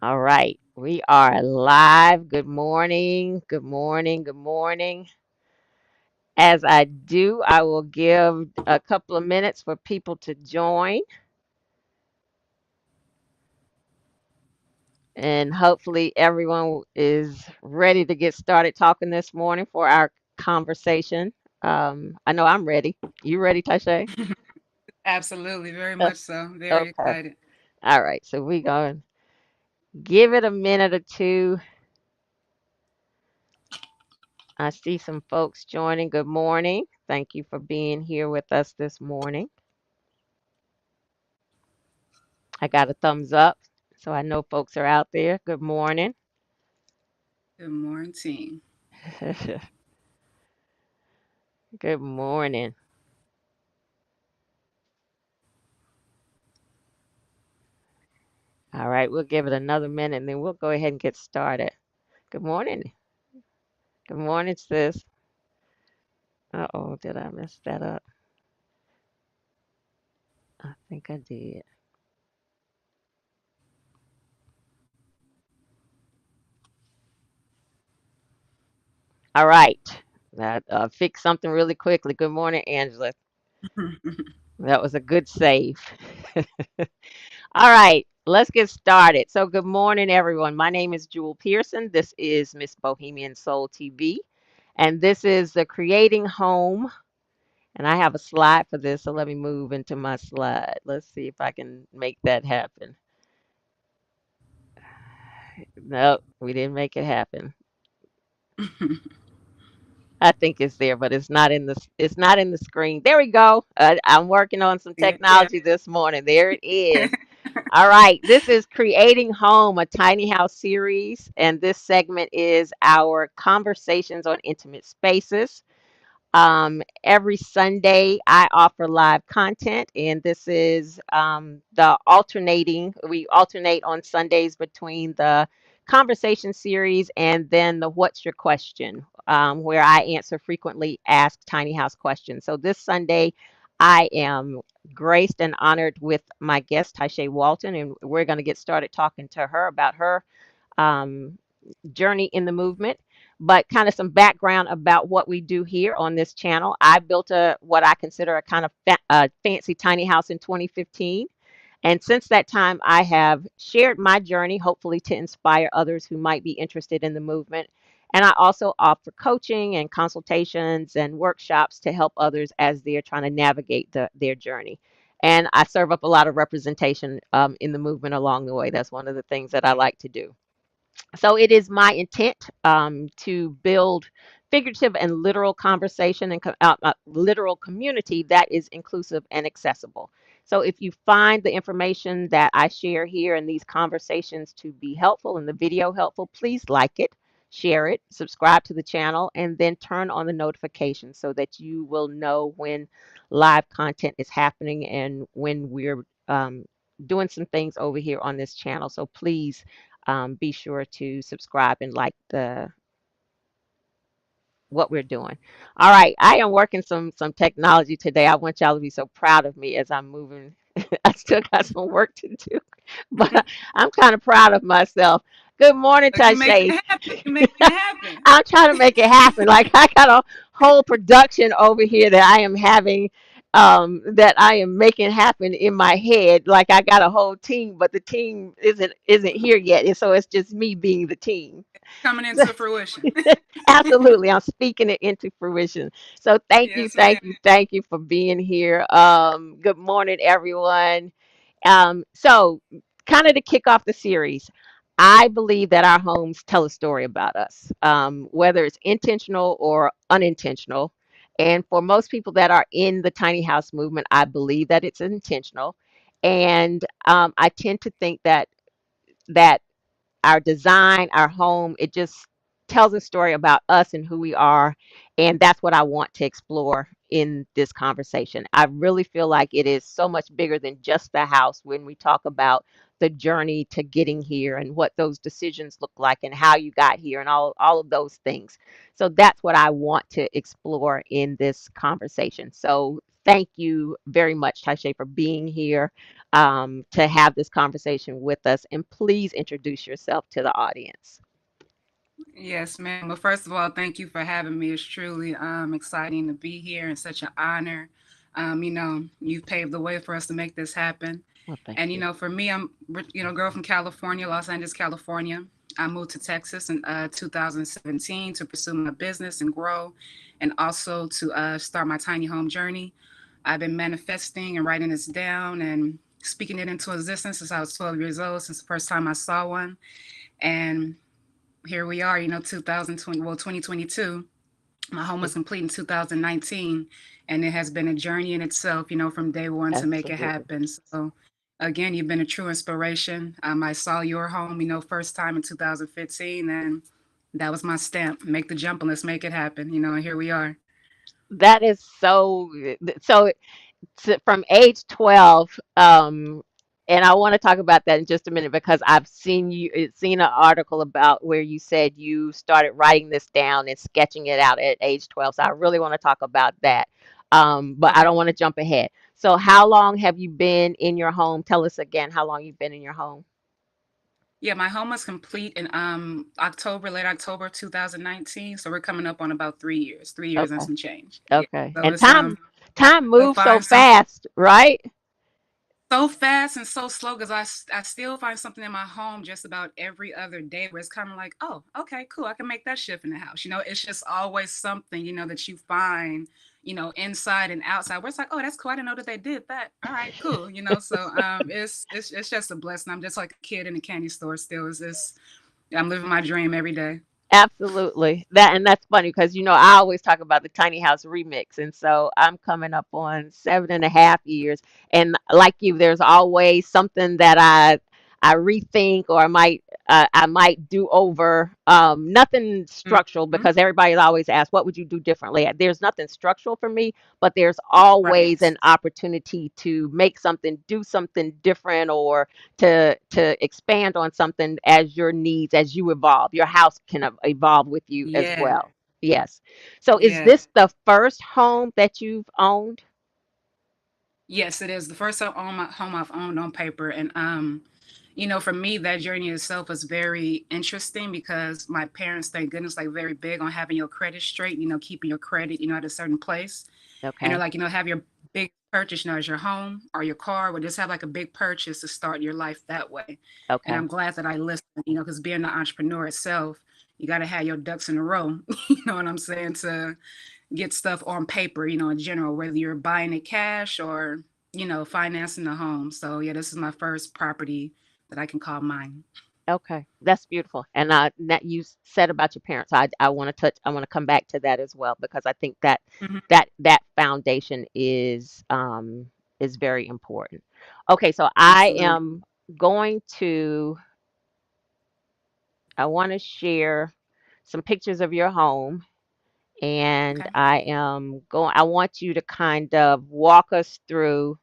All right, we are live. Good morning. Good morning. Good morning. As I do, I will give a couple of minutes for people to join, and hopefully, everyone is ready to get started talking this morning for our conversation. I know I'm ready. You ready, Tyshae? Absolutely, very Uh, much so. Very Okay. excited. All right. So we going to give it a minute or two. I see some folks joining. Good morning. Thank you for being here with us this morning. I got a thumbs up, so I know folks are out there. Good morning. Good morning. Good morning. All right, we'll give it another minute and then we'll go ahead and get started. Good morning. Good morning, sis. Uh-oh, did I mess that up? I think I did. All right. That fixed something really quickly. Good morning, Angela. That was a good save. All right, let's get started. So, good morning, everyone. My name is Jewel Pearson. This is Miss Bohemian Soul TV, and this is the Creating Home. And I have a slide for this, so let me move into my slide. Let's see if I can make that happen. No, we didn't make it happen. I think it's there, but it's not in the screen. There we go. I'm working on some Yeah. technology this morning. There it is. All right, this is Creating Home, a tiny house series, and this segment is our conversations on intimate spaces. Every Sunday, I offer live content, and this is we alternate on Sundays between the conversation series and then the What's Your Question, where I answer frequently asked tiny house questions. So this Sunday, I am graced and honored with my guest, Tyshae Walton, and we're going to get started talking to her about her. Um, Journey in the movement, but kind of some background about what we do here on this channel. I built a what I consider a kind of fancy tiny house in 2015. And since that time, I have shared my journey, hopefully to inspire others who might be interested in the movement. And I also offer coaching and consultations and workshops to help others as they're trying to navigate their journey. And I serve up a lot of representation in the movement along the way. That's one of the things that I like to do. So it is my intent to build figurative and literal conversation and literal community that is inclusive and accessible. So if you find the information that I share here in these conversations to be helpful and the video helpful, please like it, share it, subscribe to the channel, and then turn on the notifications so that you will know when live content is happening and when we're doing some things over here on this channel. So please be sure to subscribe and like the what we're doing. All right, I am working some technology today. I want y'all to be so proud of me as I'm moving. I still got some work to do, but I'm kind of proud of myself. Good morning, But you making Tashay. it happen. You making it happen. I'm trying to make it happen. Like I got a whole production over here that I am having, that I am making happen in my head. Like I got a whole team, but the team isn't here yet, and so it's just me being the team. Coming into fruition. Absolutely, I'm speaking it into fruition. So thank you, Yes, ma'am. thank you for being here. Good morning, everyone. So, kind of to kick off the series, I believe that our homes tell a story about us, whether it's intentional or unintentional. And for most people that are in the tiny house movement, I believe that it's intentional. And I tend to think that our design, our home, it just tells a story about us and who we are. And that's what I want to explore in this conversation. I really feel like it is so much bigger than just the house when we talk about the journey to getting here and what those decisions look like and how you got here and all of those things. So that's what I want to explore in this conversation. So thank you very much, Tyshae, for being here to have this conversation with us. And please introduce yourself to the audience. Yes, ma'am. Well, first of all, thank you for having me. It's truly exciting to be here and such an honor. You've paved the way for us to make this happen. Well, thank And you. for me, girl from California, Los Angeles, California. I moved to Texas in 2017 to pursue my business and grow, and also to start my tiny home journey. I've been manifesting and writing this down and speaking it into existence since I was 12 years old, since the first time I saw one. And here we are, 2020, well, 2022. My home was complete in 2019, and it has been a journey in itself, from day one to make it Absolutely. happen. So, again, you've been a true inspiration. I saw your home, first time in 2015, and that was my stamp. Make the jump and let's make it happen, and here we are. That is so from age 12, and I want to talk about that in just a minute because I've seen an article about where you said you started writing this down and sketching it out at age 12. So I really want to talk about that. But I Okay. don't want to jump ahead. So how long have you been in your home? Tell us again how long you've been in your home. Yeah, my home was complete in October, late October 2019. So we're coming up on about 3 years, 3 years and Okay. some change. Yeah. Okay. So And it's time still moves so find some fast, right? so fast and so slow because I still find something in my home just about every other day where it's kind of like, oh, okay, cool, I can make that shift in the house. It's just always something, that you find, inside and outside where it's like, oh, that's cool. I didn't know that they did that. All right, cool. So it's just a blessing. I'm just like a kid in a candy store still. Is this I'm living my dream every day. Absolutely. That's funny because I always talk about the tiny house remix, and so I'm coming up on 7.5 years. And like you, there's always something that I rethink or I might do over. Nothing structural Mm-hmm. because everybody always asks, "What would you do differently?" There's nothing structural for me, but there's Right. always an opportunity to make something, do something different, or to expand on something as your needs as you evolve. Your house can evolve with you as Yeah. well. Yes. So is Yeah. this the first home that you've owned? Yes, it is the first home I've owned on paper, and for me, that journey itself was very interesting because my parents, thank goodness, like very big on having your credit straight. Keeping your credit, at a certain place, and they're Okay. like, have your big purchase, as your home or your car, or just have like a big purchase to start your life that way. And Okay. I'm glad that I listened, because being an entrepreneur itself, you got to have your ducks in a row. You know what I'm saying? To get stuff on paper, in general, whether you're buying it cash or, financing the home. So yeah, this is my first property that I can call mine. Okay. That's beautiful. And that you said about your parents, I want to touch. I want to come back to that as well because I think that Mhm. that foundation is very important. Okay. So Absolutely. going to I want to share some pictures of your home. And Okay. I want you to kind of walk us through,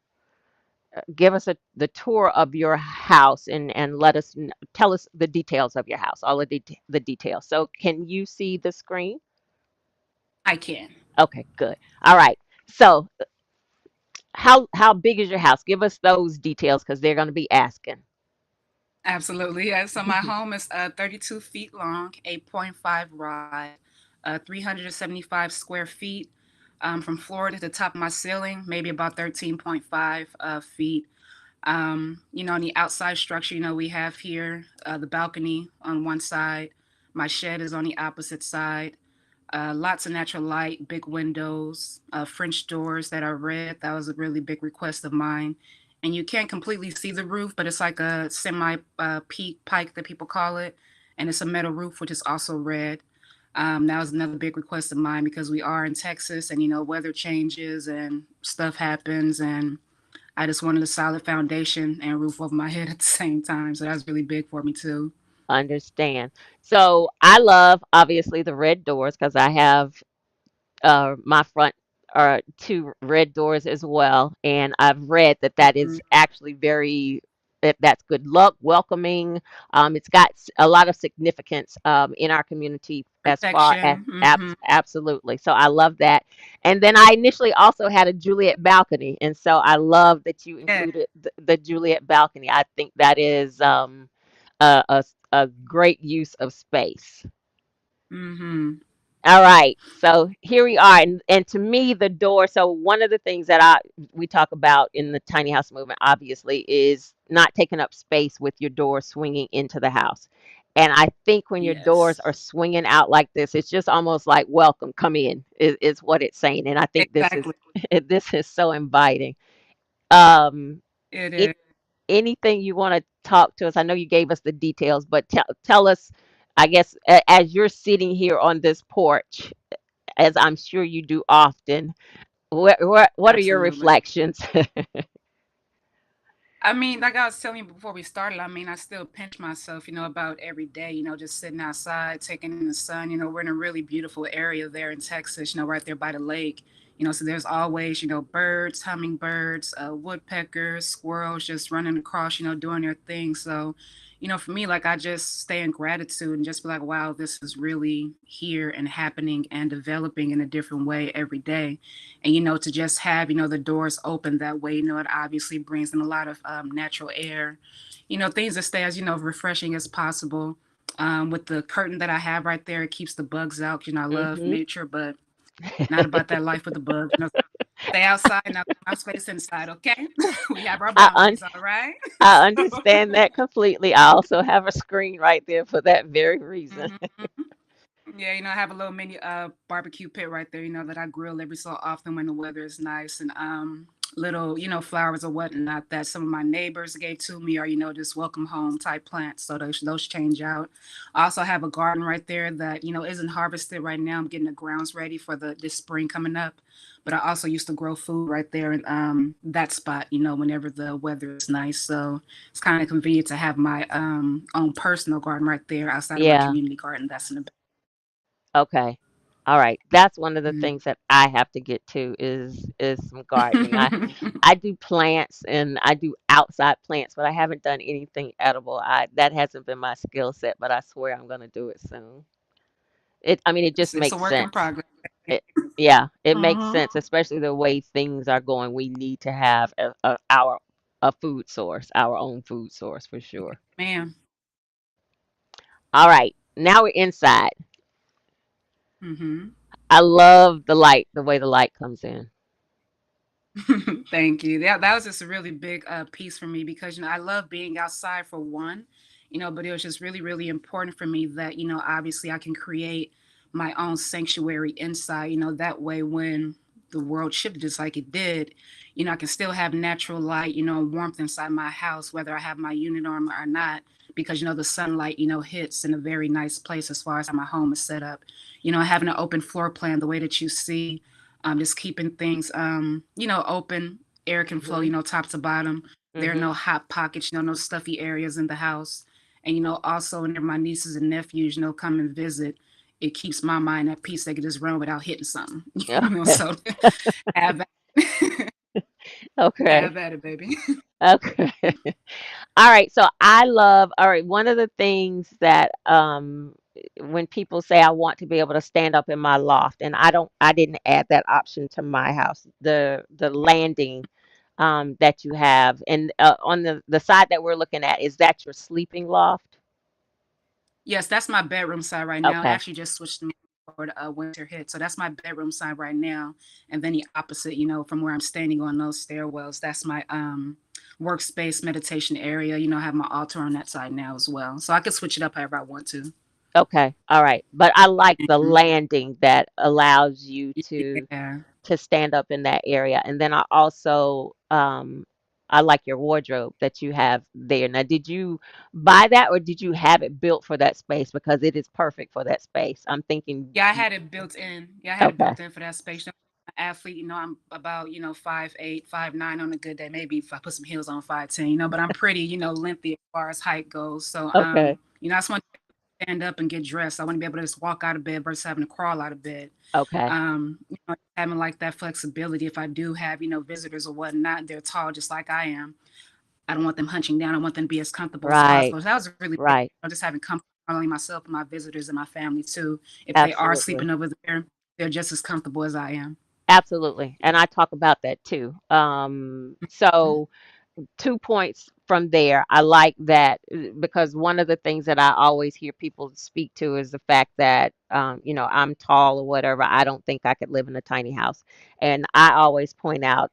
give us the tour of your house and tell us the details of your house, all of the details. So can you see the screen? I can. Okay, good. All right. So how big is your house? Give us those details because they're going to be asking. Absolutely. Yeah. So my home is 32 feet long, 8.5 wide, 375 square feet. From floor to the top of my ceiling, maybe about 13.5 feet. On the outside structure, we have here the balcony on one side. My shed is on the opposite side. Lots of natural light, big windows, French doors that are red. That was a really big request of mine. And you can't completely see the roof, but it's like a semi peak pike that people call it. And it's a metal roof, which is also red. That was another big request of mine because we are in Texas and, weather changes and stuff happens. And I just wanted a solid foundation and a roof over my head at the same time. So that was really big for me, too. Understand. So I love obviously the red doors because I have my front two red doors as well, and I've read that that Mhm. is actually very. that's good luck, welcoming. It's got a lot of significance in our community as far as Protection. Hmm. absolutely. So I love that. And then I initially also had a Juliet balcony, and so I love that you Yeah. included the Juliet balcony. I think that is a great use of space. Hmm. All right, so here we are, and to me, the door. So one of the things that we talk about in the tiny house movement, obviously, is not taking up space with your door swinging into the house. And I think when your Yes. doors are swinging out like this, it's just almost like "Welcome, come in" is what it's saying. And I think this is Exactly. this is so inviting. Um, It it, is. anything you want to talk to us? I know you gave us the details, but tell us. I guess as you're sitting here on this porch, as I'm sure you do often. What are your Absolutely. reflections? I mean, like I was telling you before we started, I mean, I still pinch myself, about every day, just sitting outside, taking in the sun. We're in a really beautiful area there in Texas, right there by the lake. So there's always, birds, hummingbirds, woodpeckers, squirrels just running across, doing their thing. So, for me, like I just stay in gratitude and just be like, wow, this is really here and happening and developing in a different way every day. And to just have the doors open that way, it obviously brings in a lot of natural air, things that stay as refreshing as possible. With the curtain that I have right there, it keeps the bugs out. I love Hmm. nature, but not about that life with the bugs. Stay outside, not my space inside. Okay. We have our I un- boundaries, all right. I So understand that completely. I also have a screen right there for that very reason. mhm. Yeah, I have a little mini barbecue pit right there, that I grill every so often when the weather is nice, and little, flowers or whatnot that some of my neighbors gave to me, or just welcome home type plants. So those change out. I also have a garden right there that, isn't harvested right now. I'm getting the grounds ready for this spring coming up. But I also used to grow food right there in that spot, whenever the weather is nice. So it's kind of convenient to have my own personal garden right there outside of my Yeah. community garden that's in the Okay. All right. That's one of the back. things that I have to get to is some gardening. I do plants and I do outside plants, but I haven't done anything edible. I That hasn't been my skill set, but I swear I'm gonna do it soon. I mean, it just It's a makes work in sense. progress. It, yeah, it makes Uh-huh. sense, especially the way things are going. We need to have a food source, our own food source for sure. Man. All right, now we're inside. Hmm. I love the light, the way the light comes in. Thank you. That was just a really big piece for me because I love being outside for one, but it was just really really important for me that obviously I can create my own sanctuary inside. That way when the world shifted just like it did, I can still have natural light, warmth inside my house whether I have my unit on or not because the sunlight hits in a very nice place as far as how my home is set up. Having an open floor plan the way that you see, just keeping things, open. Air can flow, Mhm. top to bottom. There are no Mhm. hot pockets, no stuffy areas in the house. And, also whenever my nieces and nephews, come and visit, it keeps my mind at peace. They can just run without hitting something, Okay. so have Okay. have at it, baby. Okay. All right. So all right, one of the things that when people say I want to be able to stand up in my loft, and I didn't add that option to my house, the landing that you have, and on the side that we're looking at, is that your sleeping loft? Yes, that's my bedroom side right now. It Okay. actually just switched to me before the winter hit. So that's my bedroom side right now. And then the opposite, from where I'm standing on those stairwells, that's my workspace meditation area. I have my altar on that side now as well. So I could switch it up however I want to. Okay. All right. But I like the Mhm. landing that allows you Yeah. to stand up in that area. And then I also I like your wardrobe that you have there. Now, did you buy that or did you have it built for that space? Because it is perfect for that space. I'm thinking, Yeah, I had it built in. Yeah, I had it okay, built in for that space. Athlete, I'm about, 5'8", 5'9" on a good day. Maybe if I put some heels on 5'10", but I'm pretty, lengthy as far as height goes. So, okay, I just want to stand up and get dressed. I want to be able to just walk out of bed versus having to crawl out of bed. okay. Having like that flexibility. If I do have, visitors or whatnot, they're tall just like I am. I don't want them hunching down. I want them to be as comfortable as Right. possible. So that was really big. Right. Just having comfort, not only myself, but my visitors and my family too. If they are Absolutely. sleeping over there, they're just as comfortable as I am. Absolutely. And I talk about that too. Mhm. So 2 points from there. I like that because one of the things that I always hear people speak to is the fact that, I'm tall or whatever. I don't think I could live in a tiny house. And I always point out,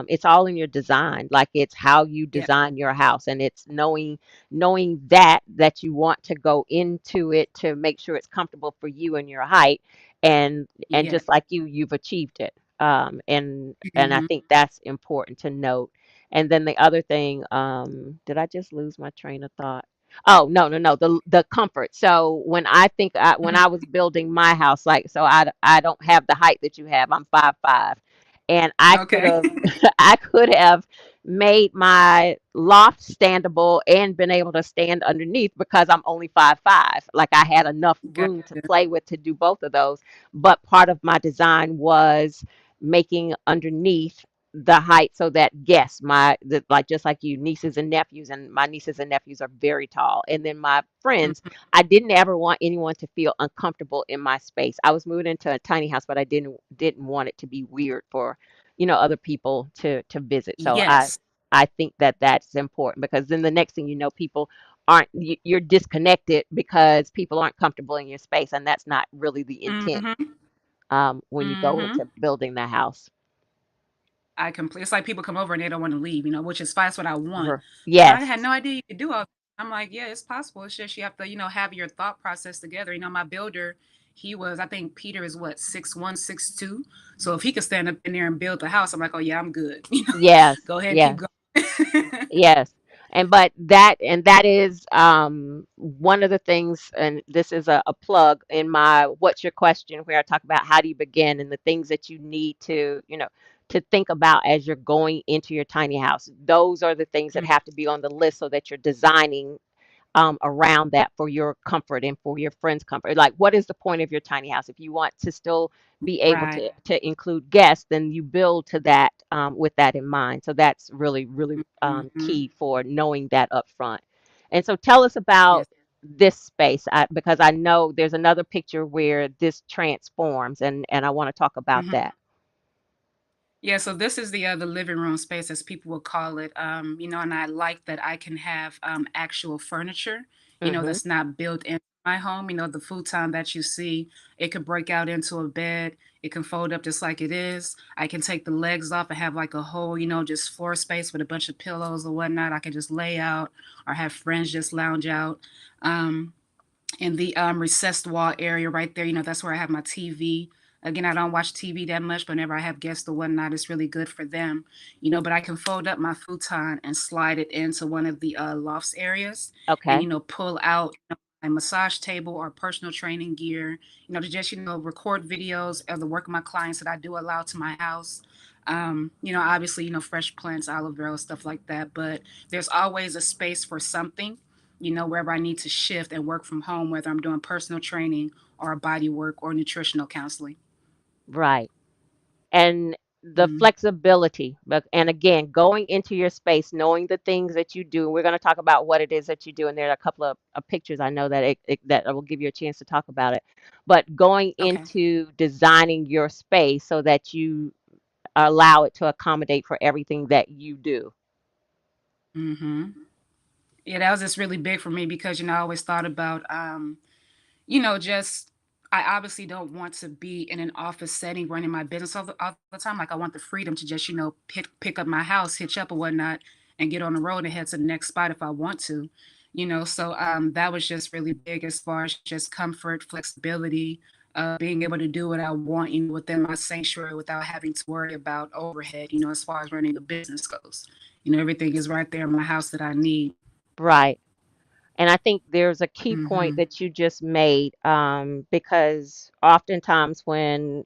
it's all in your design. Like it's how you Yeah. design your house, and it's knowing that you want to go into it to make sure it's comfortable for you and your height, and Yeah. just like you've achieved it. And I Hmm. think that's important to note. And then the other thing, did I just lose my train of thought? Oh, no, no, no, the comfort. So when Hmm. I was building my house, like, so I don't have the height that you have. I'm 5'5", and I could Okay. have I could have made my loft standable and been able to stand underneath because I'm only 5'5". Like I had enough room to Gotcha. play with to do both of those. But part of my design was making underneath the height so that guests, like just like you, nieces and nephews, and my nieces and nephews are very tall, and then my friends, Mhm. I didn't ever want anyone to feel uncomfortable in my space. I was moving into a tiny house, but I didn't want it to be weird for, other people to visit. So Yes. I think that that's important, because then the next thing you know, people aren't you're disconnected because people aren't comfortable in your space, and that's not really the intent, Hmm. when you go Hmm. into building the house. I complete. It's like people come over and they don't want to leave, which is fine. That's what I want. But I Yes. had no idea you could do all. I'm like, yeah, it's possible. It's just you have to, have your thought process together. My builder, I think Peter is what, 6'1", 6'2". So if he could stand up in there and build the house, I'm like, oh yeah, I'm good. Yes, Go ahead, keep yes, going. yes. And that is, one of the things, and this is a plug in my What's Your Question, where I talk about how do you begin and the things that you need to think about as you're going into your tiny house. Those are the things that have to be on the list so that you're designing, around that for your comfort and for your friends' comfort. Like, what is the point of your tiny house? If you want to still be able Right. to include guests, then you build to that, with that in mind. So that's really, really, Hmm. key for knowing that up front. And so tell us about Yes. this space, because I know there's another picture where this transforms, and I want to talk about Mhm. that. Yeah, so this is the living room space, as people would call it. And I like that I can have actual furniture, Hmm. that's not built into my home. The futon that you see, it could break out into a bed. It can fold up just like it is. I can take the legs off and have like a whole, just floor space with a bunch of pillows or whatnot. I can just lay out or have friends just lounge out. Um, in the recessed wall area right there. That's where I have my TV. Again, I don't watch TV that much, but whenever I have guests or whatnot, it's really good for them. But I can fold up my futon and slide it into one of the lofts areas, and Okay. pull out my massage table or personal training gear. To just record videos of the work of my clients that I do allow to my house. Obviously, fresh plants, aloe vera, stuff like that. But there's always a space for something, wherever I need to shift and work from home, whether I'm doing personal training or body work or nutritional counseling. Right. And the Mm. flexibility, but and again, going into your space, knowing the things that you do. We're going to talk about what it is that you do, and there are a couple of pictures I know that that I will give you a chance to talk about it. But going Okay. into designing your space so that you allow it to accommodate for everything that you do. Hmm. Yeah, that was just really big for me because I always thought about just I obviously don't want to be in an office setting running my business all the time. Like I want the freedom to just pick up my house, hitch up or whatnot, and get on the road and head to the next spot if I want to. So that was just really big as far as just comfort, flexibility, being able to do what I want, within my sanctuary without having to worry about overhead. As far as running a business goes. Everything is right there in my house that I need. Right. And I think there's a key point Hmm. that you just made, because oftentimes when,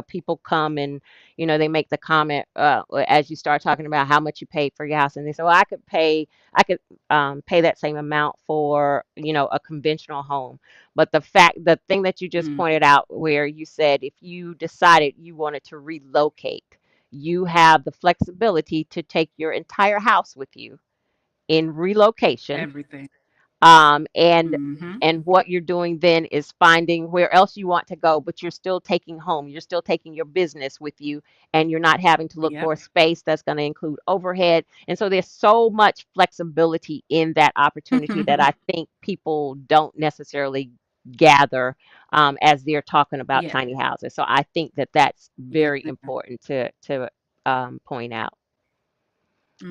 people come and, they make the comment, as you start talking about how much you paid for your house, and they say, well, I could pay that same amount for, a conventional home. But the thing that you just Mm. pointed out, where you said if you decided you wanted to relocate, you have the flexibility to take your entire house with you in relocation. Everything. um, and Mm-hmm. and what you're doing then is finding where else you want to go, but you're still taking home, you're still taking your business with you, and you're not having to look Yep. for a space that's going to include overhead. And so there's so much flexibility in that opportunity that I think people don't necessarily gather as they're talking about Yeah. tiny houses. So I think that that's Yes, very ma'am. important to point out.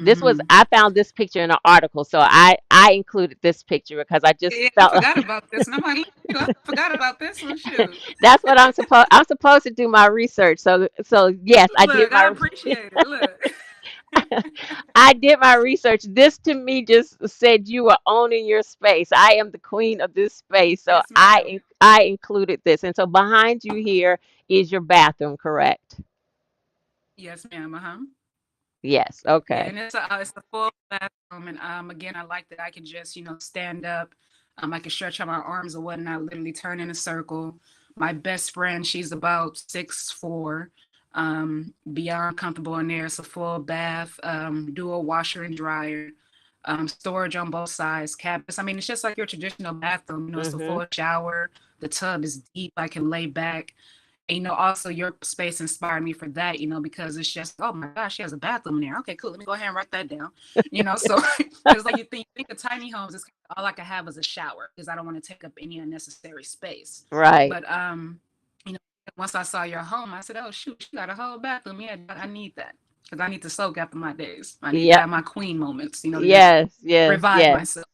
This was, Mm-hmm. I found this picture in an article, so I included this picture because I just Yeah, I felt forgot about this, and I'm like, look, shoot, I forgot about this one. Shoot. that's what I'm supposed to do my research. So yes, I did Look, I my appreciate it. Look. I did my research. This to me just said you are owning your space. I am the queen of this space. So Yes, ma'am. I included this. And so behind you here is your bathroom, correct? Yes, ma'am. Uh-huh. Yes. Yeah, Okay. and it's a full bathroom, and again, I like that I can just stand up, I can stretch out my arms or whatnot, literally turn in a circle. My best friend, she's about 6'4", beyond comfortable in there. It's a full bath, dual washer and dryer, storage on both sides, cabinets. I mean, it's just like your traditional bathroom. It's a Mhm. full shower. The tub is deep. I can lay back. And, also your space inspired me for that, because it's just, oh my gosh, she has a bathroom in there. Okay, cool. Let me go ahead and write that down. So because like you think of tiny homes, it's all I can have is a shower because I don't want to take up any unnecessary space. Right. But you know, once I saw your home, I said, oh shoot, she got a whole bathroom. Yeah, I need that because I need to soak after my days. I need to Yep. have my queen moments, to just Yes, yes, revive yes. myself.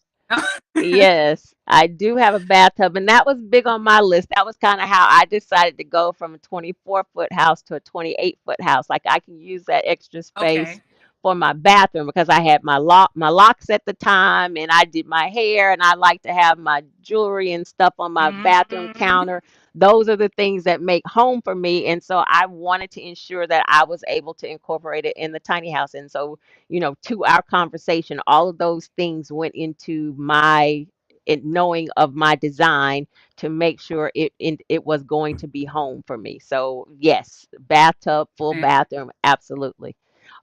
Yes, I do have a bathtub, and that was big on my list. That was kind of how I decided to go from a 24-foot house to a 28-foot house. Like I can use that extra space Okay. for my bathroom because I had my locks at the time, and I did my hair, and I like to have my jewelry and stuff on my bathroom Mm-hmm. counter. Those are the things that make home for me, and so I wanted to ensure that I was able to incorporate it in the tiny house. And so to our conversation, all of those things went into my knowing of my design to make sure it was going to be home for me. So yes, bathtub, full bathroom, absolutely.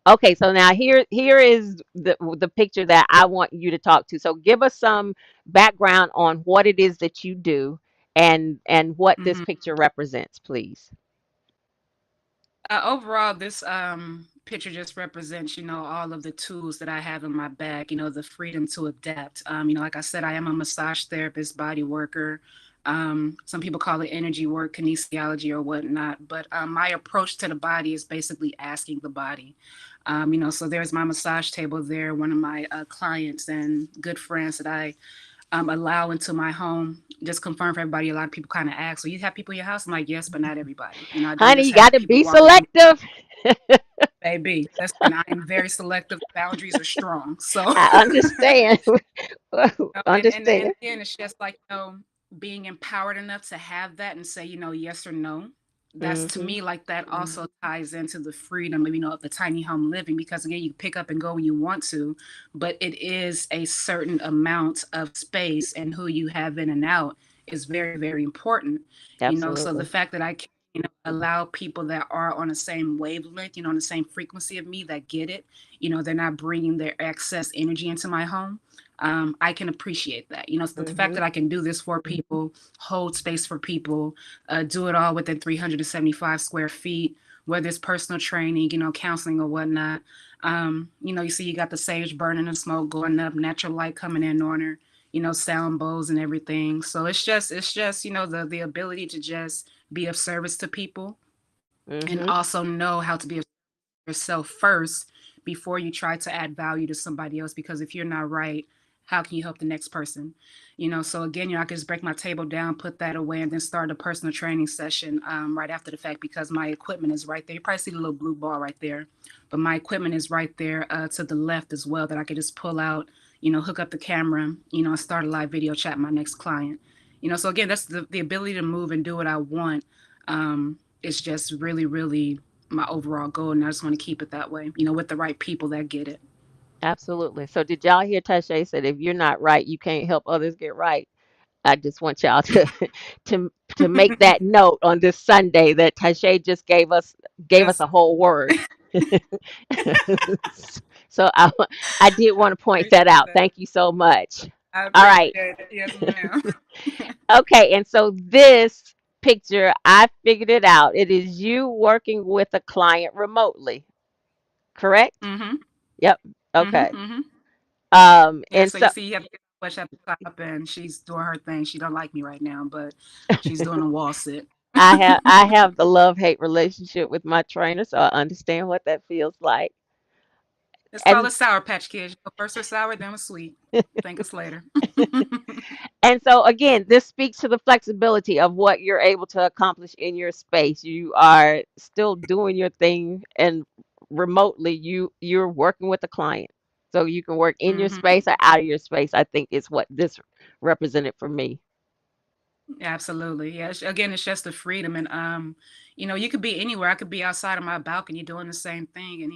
Okay, so now here is the picture that I want you to talk to. So give us some background on what it is that you do and what this Mm-hmm. picture represents, please. Overall, this picture just represents, all of the tools that I have in my bag, the freedom to adapt. Like I said, I am a massage therapist, body worker. Some people call it energy work, kinesiology, or whatnot. But my approach to the body is basically asking the body. So there's my massage table there, one of my clients and good friends that I allow into my home. Just confirm for everybody. A lot of people kind of ask, "So you have people in your house?" I'm like, "Yes, but not everybody. I don't Honey, just you got have to people be walking in. selective. Baby, listen, I am very selective. Boundaries are strong. So I understand. and Understand. again, it's just like, being empowered enough to have that and say, yes or no. That's to Mhm. me like that also ties into the freedom of, of the tiny home living, because again, you pick up and go when you want to, but it is a certain amount of space, and who you have in and out is very, very important. So the Absolutely. fact that I can, allow people that are on the same wavelength, on the same frequency of me, that get it, they're not bringing their excess energy into my home. I can appreciate that. So the fact Mhm. that I can do this for people, hold space for people, do it all within 375 square feet, whether it's personal training, counseling or whatnot. You see, you got the sage burning and smoke going up, natural light coming in on her, sound bowls and everything. So it's just, the ability to just be of service to people, and Mhm. also know how to be of yourself first before you try to add value to somebody else. Because if you're not right, how can you help the next person? So again, I can just break my table down, put that away, and then start a personal training session right after the fact, because my equipment is right there. You probably see the little blue ball right there, but my equipment is right there to the left as well, that I could just pull out, hook up the camera, and start a live video chat with my next client. So again, that's the ability to move and do what I want. It's just really, really my overall goal, and I just want to keep it that way, with the right people that get it. Absolutely. So did y'all hear Tyshae said if you're not right, you can't help others get right? I just want y'all to to make that note on this Sunday that Tyshae just gave us Yes. a whole word. So I did want to point that Appreciate out. that. Thank you so much. I All right. appreciate it. Yes, ma'am. Okay, and so this picture, I figured it out. It is you working with a client remotely, correct? Mm-hmm. Yep. Mm-hmm. Okay. Mm-hmm. Yeah, And so you so see you have to push at the top and she's doing her thing. She don't like me right now, but she's doing a wall sit. I have the love-hate relationship with my trainer, so I understand what that feels like. It's called And a Sour Patch Kids. First it's sour, then it's sweet. Thank us later. and so again, this speaks to the flexibility of what you're able to accomplish in your space. You are still doing your thing and remotely you're working with a client. So you can work in your Mm-hmm. space or out of your space, I think is what this represented for me. Absolutely. Yeah. Again, it's just the freedom. And, you could be anywhere. I could be outside on my balcony doing the same thing. And,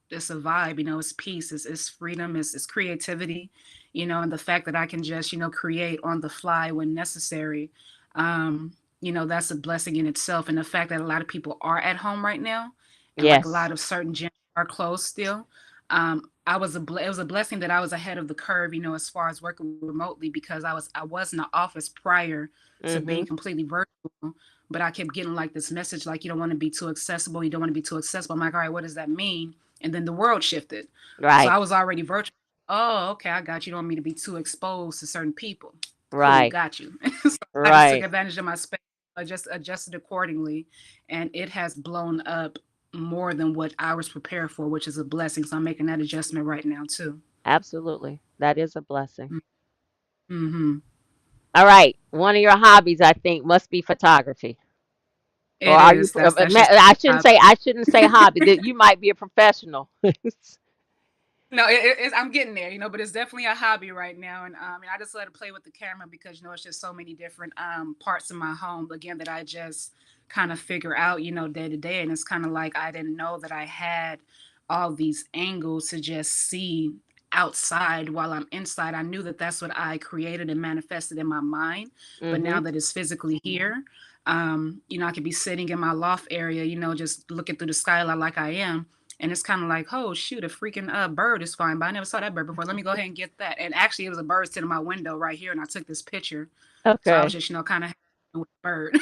it's a vibe, it's peace, it's freedom, it's creativity, and the fact that I can just, create on the fly when necessary. That's a blessing in itself. And the fact that a lot of people are at home right now and like a Yes. lot of certain gyms are closed still. It was a blessing that I was ahead of the curve, as far as working remotely because I was in the office prior to being Mhm. completely virtual, but I kept getting like this message like you don't want to be too accessible, you don't want to be too accessible. I'm like, all right, what does that mean? And then the world shifted, so Right. I was already virtual. Oh, okay, I got you. Don't want me to be too exposed to certain people. Cool, Right. got you. So I just took Right. advantage of my space, I just adjusted accordingly, and it has blown up more than what I was prepared for, which is a blessing. So I'm making that adjustment right now too. Absolutely. That is a blessing. Mm-hmm. All right. One of your hobbies, I think, must be photography. Or It are you? is. That's just I shouldn't say hobby. That you might be a professional. no. I'm getting there, but it's definitely a hobby right now, and I just let it play with the camera because it's just so many different parts of my home again that I just kind of figure out, day to day, and it's kind of like I didn't know that I had all these angles to just see outside while I'm inside. I knew that that's what I created and manifested in my mind, but now Mhm. that it's physically here, I could be sitting in my loft area, just looking through the skyline like I am. And it's kind of like, oh shoot, a freaking bird is flying by. I never saw that bird before. Let me go ahead and get that. And actually, it was a bird sitting in my window right here, and I took this picture. So I was Okay. just, kind of with the bird,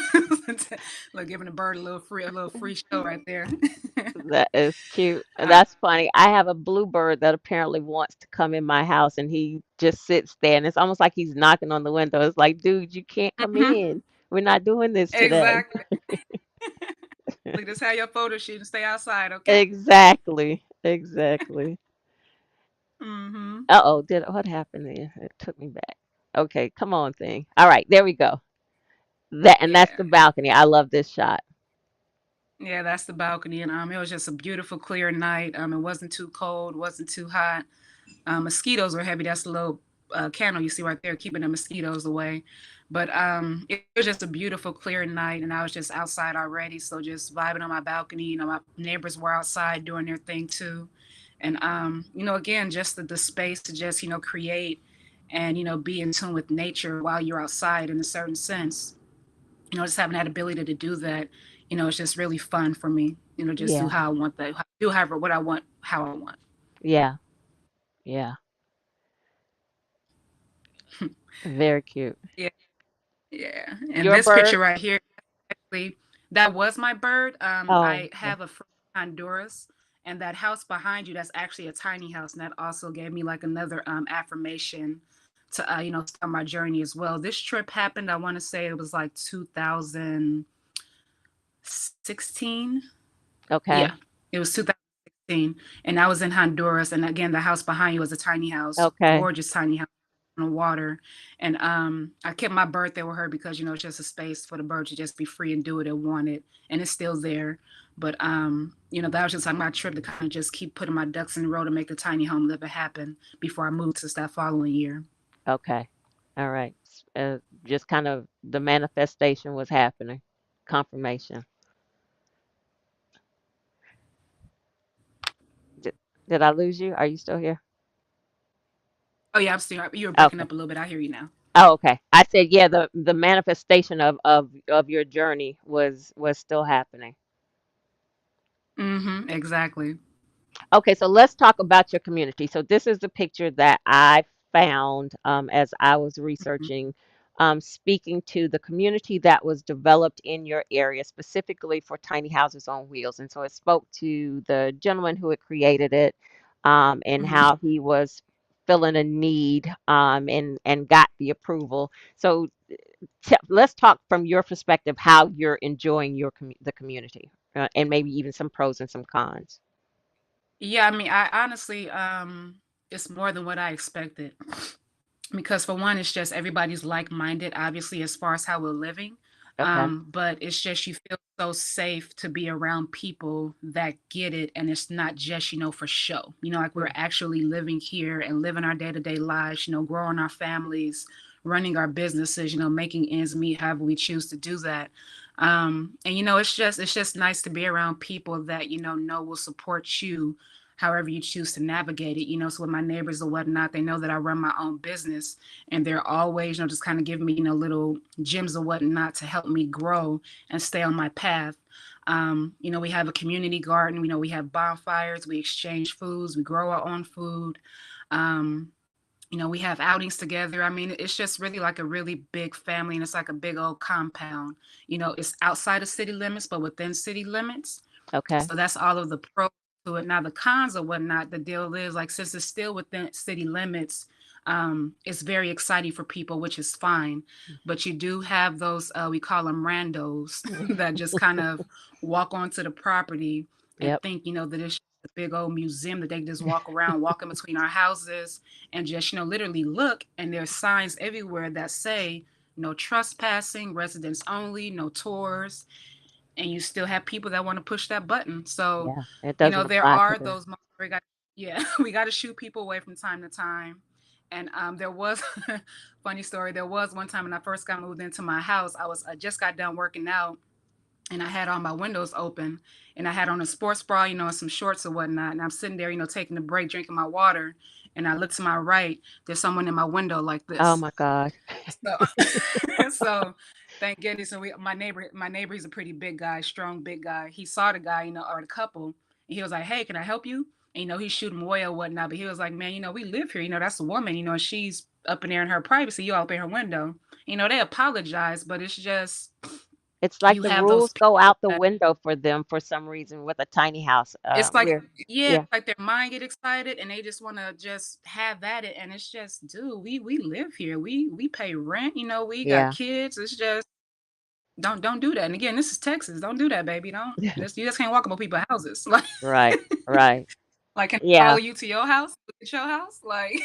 like giving the bird a little free show right there. That is cute. And uh, that's funny. I have a bluebird that apparently wants to come in my house and he just sits there and it's almost like he's knocking on the window. It's like, dude, you can't come mhm, in. We're not doing this today. exactly. Like, just have your photo shoot and stay outside, okay? Exactly. Exactly. Mm-hmm. Uh-oh, did what happened there? It took me back. Okay, come on thing. All right, there we go. That's Yeah. the balcony. I love this shot. Yeah, that's the balcony, and it was just a beautiful, clear night. It wasn't too cold, wasn't too hot. Mosquitoes were heavy. That's the little candle you see right there, keeping the mosquitoes away. But it was just a beautiful, clear night, and I was just outside already, so just vibing on my balcony. My neighbors were outside doing their thing too, and again, just the space to just create and be in tune with nature while you're outside in a certain sense. Just having that ability to do that, it's just really fun for me. Just do Yeah. how I want that, do however what I want, how I want. Yeah. Yeah. Very cute. Yeah. Yeah, and Your this bird? picture right here, actually, that was my bird. Oh, I okay. have a friend in Honduras, and that house behind you, that's actually a tiny house, and that also gave me like another affirmation to start my journey as well. This trip happened, I want to say it was like 2016. Yeah, Okay. it was 2016, and I was in Honduras. And again, the house behind you was a tiny house, Okay. gorgeous tiny house on the water. And I kept my bird there with her because it's just a space for the bird to just be free and do what it wanted, and it's still there. But that was just like my trip to kind of just keep putting my ducks in a row to make the tiny home live it happen before I moved to that following year. Okay. All right. Just kind of the manifestation was happening. Confirmation. Did, did I lose you? Are you still here? Oh yeah, I'm still. You were breaking Okay. up a little bit. I hear you now. Oh, okay. I said, yeah, the manifestation of your journey was still happening. Mm-hmm. Exactly. Okay, so let's talk about your community. So this is the picture that I found as I was Mhm. researching, speaking to the community that was developed in your area specifically for tiny houses on wheels. And so it spoke to the gentleman who had created it, and Mhm. how he was filling a need, and got the approval. So let's talk from your perspective how you're enjoying the community, and maybe even some pros and some cons. Yeah, I mean, I honestly, it's more than what I expected. Because for one, it's just everybody's like-minded, obviously, as far as how we're living. Okay. But it's just you feel so safe to be around people that get it, and it's not just, for show. Like we're actually living here and living our day-to-day lives, growing our families, running our businesses, making ends meet however we choose to do that. And it's just nice to be around people that know will support you however you choose to navigate it. So with my neighbors or whatnot, they know that I run my own business, and they're always, just kind of giving me, little gems or whatnot to help me grow and stay on my path. We have a community garden, we have bonfires, we exchange foods, we grow our own food. Um, we have outings together. I mean, it's just really like a really big family, and it's like a big old compound. It's outside of city limits, but within city limits. Okay. So that's all of the pros to it. Now the cons or whatnot, the deal is like since it's still within city limits, it's very exciting for people, which is fine. But you do have those we call them randos that just kind of walk onto the property and Yep. think, that it's a big old museum that they can just walk around, walk in between our houses and just, literally look. And there's signs everywhere that say no trespassing, residents only, no tours, and you still have people that want to push that button. So, Yeah. It doesn't there apply to are them. those moments where we got, yeah, we got to shoot people away from time to time. And there was funny story. There was one time when I first got moved into my house. I just got done working out, and I had all my windows open, and I had on a sports bra, and some shorts or whatnot. And I'm sitting there, taking a break, drinking my water, and I look to my right. There's someone in my window like Oh this. my God. So, so thank goodness. So my neighbor, he's a pretty big guy, strong big guy. He saw the guy, or the couple, and he was like, "Hey, can I help you?" And, he shoot him away or whatnot. But he was like, "Man, we live here. That's a woman. She's up in there in her privacy. You all up in her window." They apologize, but it's just It's like you the have those rules go people out the that window for them for some reason with a tiny house. it's like, We're yeah, yeah, it's like their mind get excited and they just want to just have at it. And it's just, dude, we live here. We pay rent. We got yeah. kids. It's just don't do that. And again, this is Texas. Don't do that, baby. Don't. You just can't walk up on people's houses. Like, Right, right. like, can I follow Yeah. you to your house? Look at your house. Like,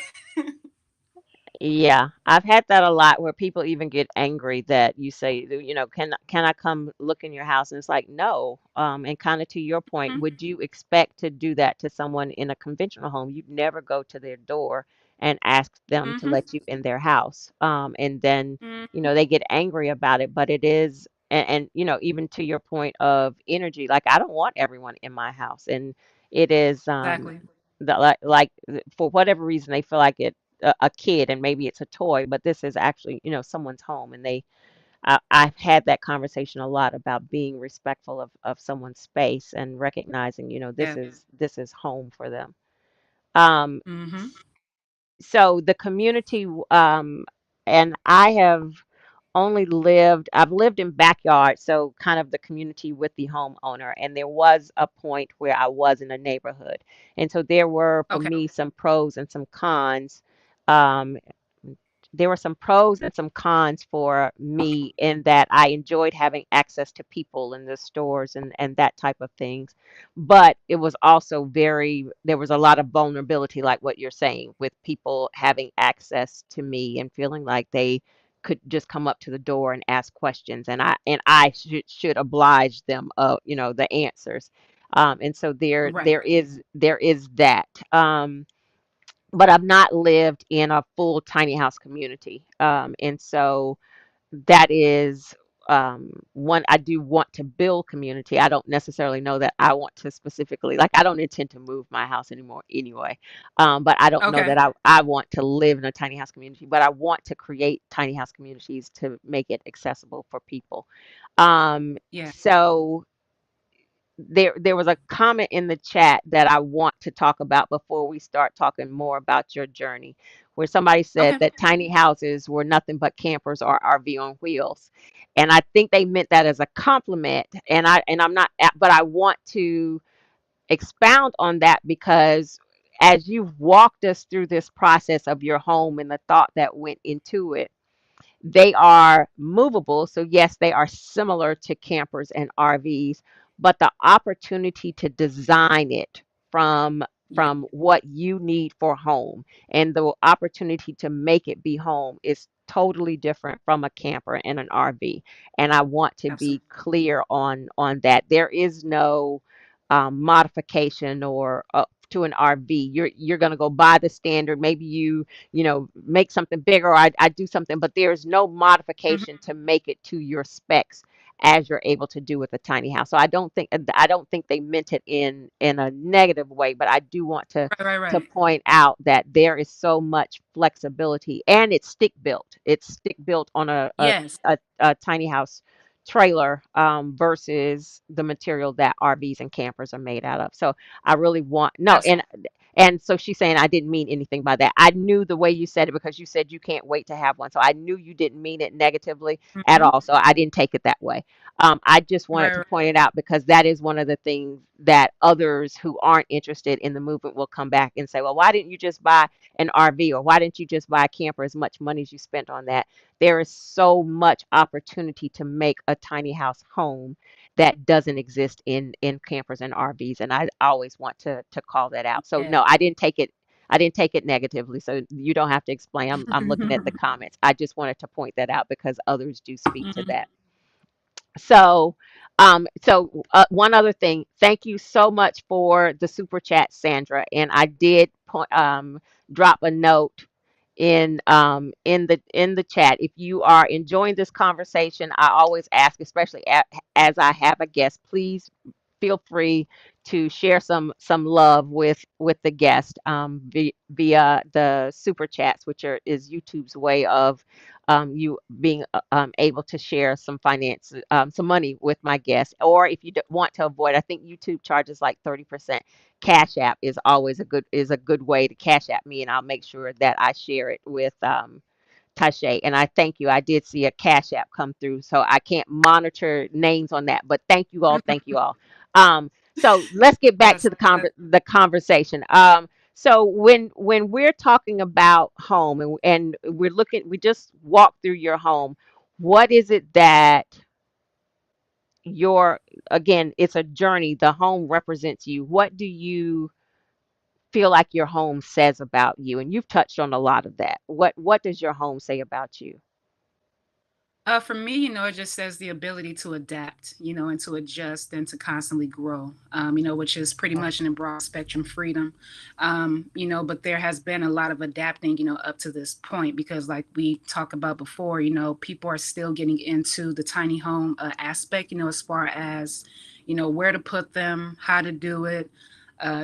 Yeah, I've had that a lot where people even get angry that you say, can I come look in your house? And it's like, no. And kind of to your point, mm-hmm, would you expect to do that to someone in a conventional home? You'd never go to their door and ask them to mm-hmm, let you in their house. And then, mm-hmm, they get angry about it, but it is, and even to your point of energy, like I don't want everyone in my house, and it is, exactly. for whatever reason they feel like a kid and maybe it's a toy, but this is actually, someone's home. And I've had that conversation a lot about being respectful of someone's space and recognizing, Yeah. this is home for them. Um, Mm-hmm. so the community, and I've lived in backyard, so kind of the community with the homeowner. And there was a point where I was in a neighborhood. And so there were, for Okay. me, some pros and some cons. Um, there were some pros and some cons for me in that I enjoyed having access to people in the stores and that type of things. But it was also there was a lot of vulnerability, like what you're saying, with people having access to me and feeling like they could just come up to the door and ask questions, and I should oblige them, the answers. And so Right. there is that. But I've not lived in a full tiny house community. And so that is, one, I do want to build community. I don't necessarily know that I want to specifically, like, I don't intend to move my house anymore anyway. But I don't know Okay. that I want to live in a tiny house community, but I want to create tiny house communities to make it accessible for people. Um, Yeah. so there was a comment in the chat that I want to talk about before we start talking more about your journey, where somebody said Okay. that tiny houses were nothing but campers or RV on wheels. And I think they meant that as a compliment. And I'm not, but I want to expound on that because as you've walked us through this process of your home and the thought that went into it, they are movable. So, yes, they are similar to campers and RVs, but the opportunity to design it from Yeah. from what you need for home and the opportunity to make it be home is totally different from a camper and an RV. And I want to be Absolutely. clear on that. There is no modification or to an RV. You're going to go buy the standard. Maybe make something bigger, or I do something, but there's no Hmm. modification to make it to your specs as you're able to do with a tiny house. So I don't think they meant it in a negative way, but I do want to Right, right, to right. point out that there is so much flexibility and it's stick built. It's stick built on Yes. a tiny house trailer versus the material that RVs and campers are made out of. So I really want no, Absolutely. and so she's saying I didn't mean anything by that. I knew the way you said it because you said you can't wait to have one. So I knew you didn't mean it negatively at Hmm. all. So I didn't take it that way. I just wanted Right, to right. point it out because that is one of the things that others who aren't interested in the movement will come back and say, well, why didn't you just buy an RV, or why didn't you just buy a camper, as much money as you spent on that? There is so much opportunity to make a tiny house home that doesn't exist in campers and RVs, and I always want to call that out. So Yeah. no, I didn't take it negatively. So you don't have to explain. I'm looking at the comments. I just wanted to point that out because others do speak to Mhm. that. So one other thing, thank you so much for the super chat, Sandra. And I did drop a note in the chat. If you are enjoying this conversation, I always ask, especially as I have a guest, please feel free to share some love with the guest via the super chats, which is YouTube's way of you being able to share some finance, some money with my guest. Or if you want to avoid, I think YouTube charges like 30%. Cash App is a good way to Cash App me, and I'll make sure that I share it with Tyshae. And I thank you. I did see a Cash App come through, so I can't monitor names on that. But thank you all. Thank you all. So let's get back Yes. to the conversation. So when we're talking about home and we just walked through your home. What is it that your again? It's a journey. The home represents you. What do you feel like your home says about you? And you've touched on a lot of that. What does your home say about you? For me, it just says the ability to adapt, and to adjust and to constantly grow, which is pretty much in a broad spectrum freedom. But there has been a lot of adapting, up to this point, because like we talked about before, people are still getting into the tiny home aspect, as far as, where to put them, how to do it.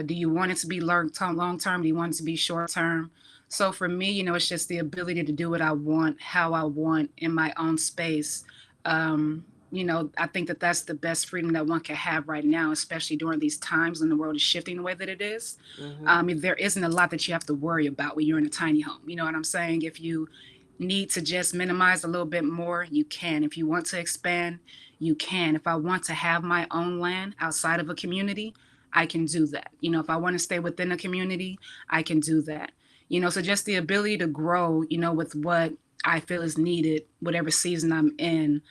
Do you want it to be long term? Do you want it to be short term? So for me, it's just the ability to do what I want, how I want, in my own space. I think that that's the best freedom that one can have right now, especially during these times when the world is shifting the way that it is. Hmm. If there isn't a lot that you have to worry about when you're in a tiny home. You know what I'm saying? If you need to just minimize a little bit more, you can. If you want to expand, you can. If I want to have my own land outside of a community, I can do that. If I want to stay within a community, I can do that. So just the ability to grow, with what I feel is needed, whatever season I'm in.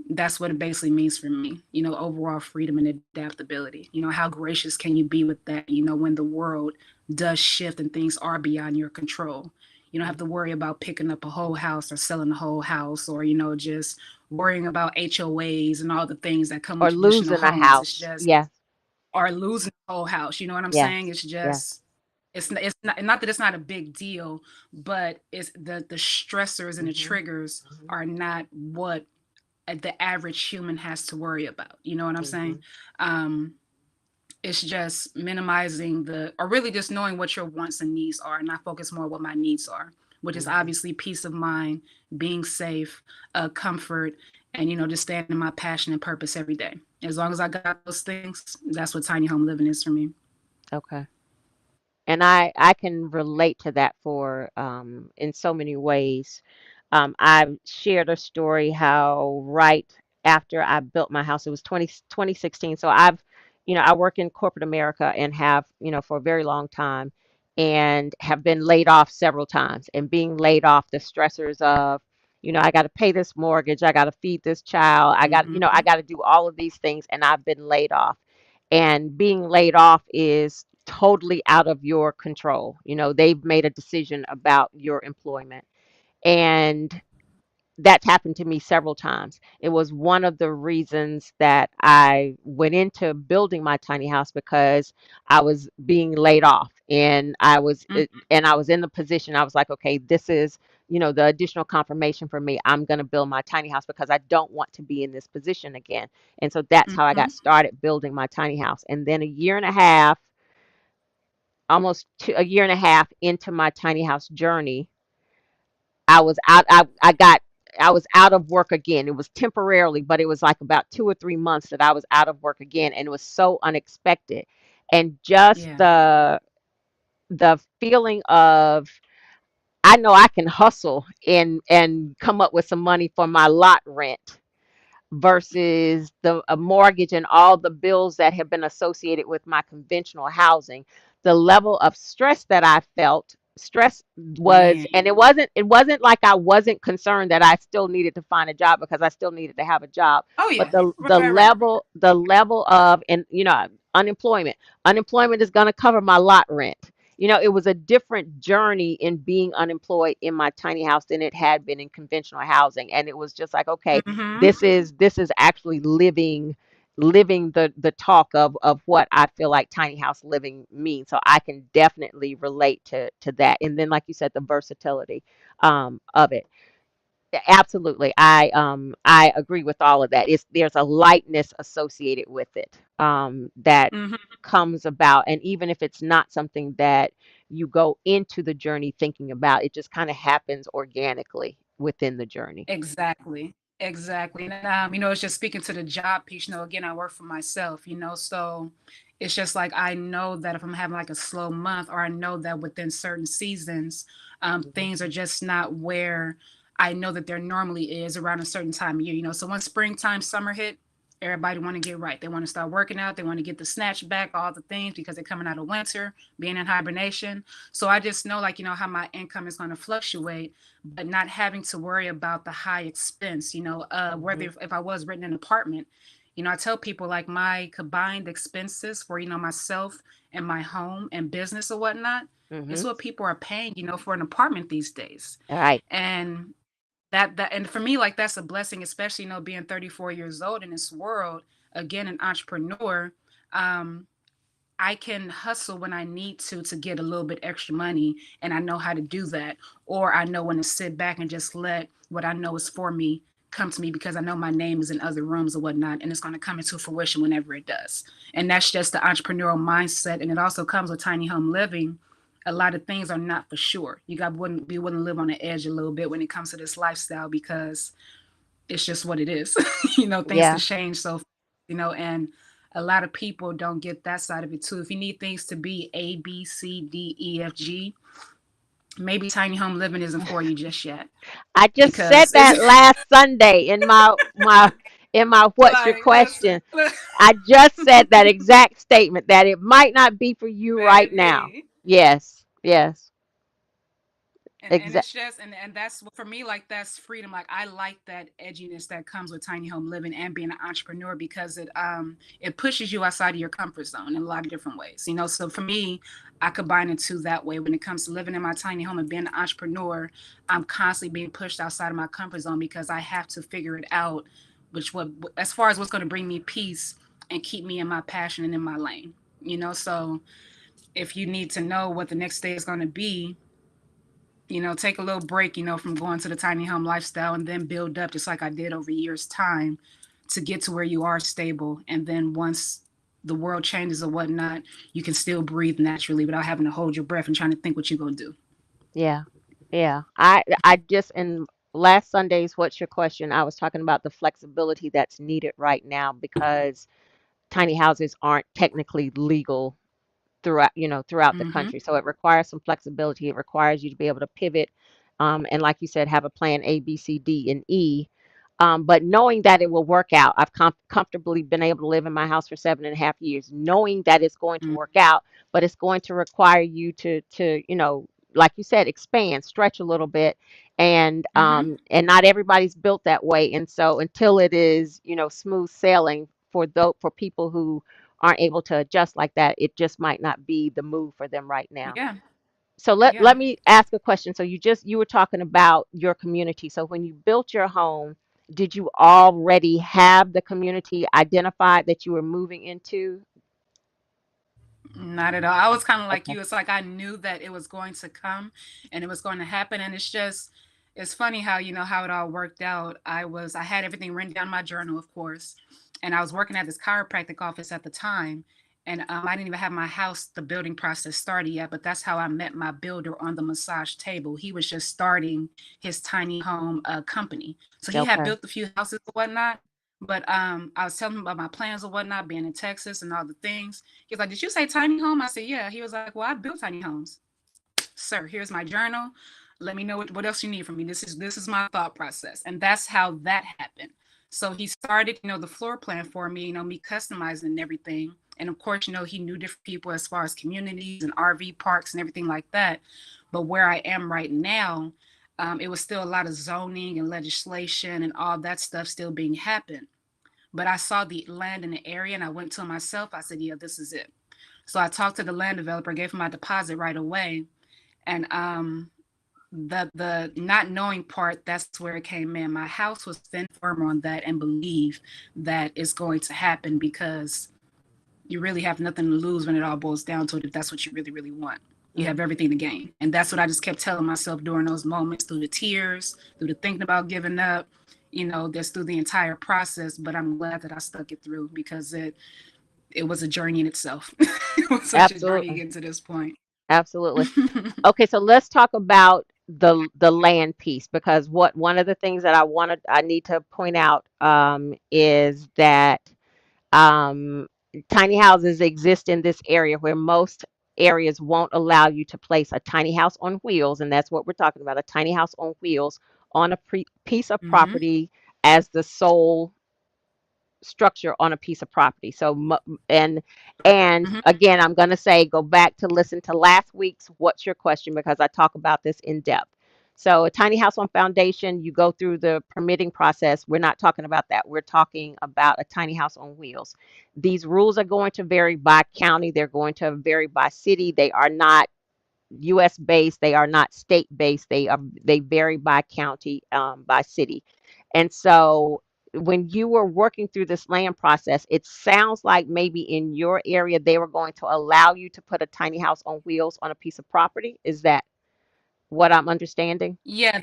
That's what it basically means for me, overall freedom and adaptability. How gracious can you be with that, when the world does shift and things are beyond your control? You don't have to worry about picking up a whole house or selling a whole house, or, just worrying about HOAs and all the things that come Or with traditional losing a homes. It's house. just, Yes, or losing a whole house. You know what I'm saying? yes, It's yes. just, it's not that it's not a big deal, but it's the stressors and the Hmm. triggers Hmm. are not what the average human has to worry about. You know what I'm saying? Hmm. Um, it's just minimizing or really just knowing what your wants and needs are, and I focus more on what my needs are, which is Hmm. obviously peace of mind, being safe, comfort, and just staying in my passion and purpose every day. As long as I got those things, that's what tiny home living is for me. Okay. And I can relate to that for in so many ways. I've shared a story how right after I built my house, it was 2016. So I work in corporate America and have, for a very long time, and have been laid off several times. And being laid off, the stressors of, I got to pay this mortgage, I got to feed this child, I Mm-hmm. got to do all of these things, and I've been laid off. And being laid off is totally out of your control. They've made a decision about your employment. And that's happened to me several times. It was one of the reasons that I went into building my tiny house, because I was being laid off, and I was in the position. I was like, okay, this is, the additional confirmation for me. I'm going to build my tiny house because I don't want to be in this position again. And so that's how I Mm-hmm. got started building my tiny house. And then a year and a half, a year and a half into my tiny house journey, I was out. I was out of work again. It was temporarily, but it was like about 2 or 3 months that I was out of work again, and it was so unexpected. And just Yeah. the feeling of, I know I can hustle and come up with some money for my lot rent versus the a mortgage and all the bills that have been associated with my conventional housing. The level of stress that I felt, stress was, Man. and it wasn't like I wasn't concerned that I still needed to find a job, because I still needed to have a job. Oh But yeah. the Right. Right. level of, and unemployment is going to cover my lot rent. It was a different journey in being unemployed in my tiny house than it had been in conventional housing. And it was just like, okay, Mm-hmm. this is actually living the talk of what I feel like tiny house living means. So I can definitely relate to that. And then, like you said, the versatility of it. Absolutely. I agree with all of that. There's a lightness associated with it, that Mm-hmm. comes about. And even if it's not something that you go into the journey thinking about, it just kind of happens organically within the journey. Exactly. Exactly. And it's just speaking to the job piece, again, I work for myself, so it's just like I know that if I'm having like a slow month, or I know that within certain seasons, Mhm. things are just not where I know that there normally is around a certain time of year, So once springtime, summer hit, everybody want to get right. They want to start working out. They want to get the snatch back, all the things, because they're coming out of winter, being in hibernation. So I just know, like, how my income is going to fluctuate, but not having to worry about the high expense, whether Mhm. if I was renting an apartment, I tell people like my combined expenses for, myself and my home and business or whatnot, it's Mhm. what people are paying, for an apartment these days. All right. And and for me, like, that's a blessing, especially, being 34 years old in this world, again, an entrepreneur. um I can hustle when I need to get a little bit extra money, and I know how to do that. Or I know when to sit back and just let what I know is for me come to me, because I know my name is in other rooms or whatnot, and it's going to come into fruition whenever it does. And that's just the entrepreneurial mindset. And it also comes with tiny home living. A lot of things are not for sure. You got to be willing to live on the edge a little bit when it comes to this lifestyle, because it's just what it is. Things can Yeah. change. So, and a lot of people don't get that side of it too. If you need things to be A, B, C, D, E, F, G, maybe tiny home living isn't for you just yet, I just said because it's that last Sunday in my what's your like, listen, question? I just said that exact statement, that it might not be for you right now. baby. Yes. Yes. And Exact. it's just, and that's for me, like, that's freedom. Like, I like that edginess that comes with tiny home living and being an entrepreneur, because it pushes you outside of your comfort zone in a lot of different ways, so for me, I combine the two that way. When it comes to living in my tiny home and being an entrepreneur, I'm constantly being pushed outside of my comfort zone, because I have to figure it out, which, what as far as what's going to bring me peace and keep me in my passion and in my lane, so if you need to know what the next day is going to be, take a little break, from going to the tiny home lifestyle, and then build up, just like I did over years' time, to get to where you are stable. And then once the world changes or whatnot, you can still breathe naturally without having to hold your breath and trying to think what you're going to do. Yeah. Yeah. I just, and last Sunday's What's Your Question, I was talking about the flexibility that's needed right now because tiny houses aren't technically legal throughout the Mm-hmm. country. So it requires some flexibility. It requires you to be able to pivot, and like you said, have a plan A, B, C, D, and E. But knowing that it will work out, I've comfortably been able to live in my house for 7.5 years, knowing that it's going to work out, but it's going to require you to like you said, expand, stretch a little bit, Mm-hmm. and not everybody's built that way. And so until it is, smooth sailing for people who aren't able to adjust like that, it just might not be the move for them right now. Yeah. So let, Yeah. let me ask a question. So you were talking about your community. So when you built your home, did you already have the community identified that you were moving into? Not at all. I was kind of like Okay. you. It's like I knew that it was going to come and it was going to happen. And it's funny how, how it all worked out. I had everything written down in my journal, of course. And I was working at this chiropractic office at the time. And I didn't even have my house, the building process started yet. But that's how I met my builder on the massage table. He was just starting his tiny home company. So he had Okay. built a few houses and whatnot. But I was telling him about my plans and whatnot, being in Texas and all the things. He was like, "Did you say tiny home?" I said, "Yeah." He was like, "Well, I built tiny homes, sir. Here's my journal. Let me know what else you need from me. This is my thought process." And that's how that happened. So he started, the floor plan for me, me customizing and everything. And of course, he knew different people as far as communities and RV parks and everything like that. But where I am right now, it was still a lot of zoning and legislation and all that stuff still being happened. But I saw the land in the area and I went to myself. I said, "Yeah, this is it." So I talked to the land developer, gave him my deposit right away. And the not knowing part, that's where it came in. My house was then firm on that and believe that it's going to happen because you really have nothing to lose when it all boils down to it if that's what you really, really want. You Mm, have everything to gain. And that's what I just kept telling myself during those moments, through the tears, through the thinking about giving up, just through the entire process. But I'm glad that I stuck it through because it was a journey in itself. It was such a journey absolutely. getting to this point. Absolutely. Okay, so let's talk about the land piece because what one of the things that I need to point out is that Um, tiny houses exist in this area where most areas won't allow you to place a tiny house on wheels, and that's what we're talking about, a tiny house on wheels on a piece of Mm-hmm. property as the sole structure on a piece of property. So, and Mm-hmm. again, I'm going to say go back to listen to last week's What's Your Question because I talk about this in depth. So, a tiny house on foundation, you go through the permitting process. We're not talking about that. We're talking about a tiny house on wheels. These rules are going to vary by county, they're going to vary by city. They are not US based, they are not state based. They vary by county, by city. And so when you were working through this land process, it sounds like maybe in your area they were going to allow you to put a tiny house on wheels on a piece of property. Is that what I'm understanding? Yeah,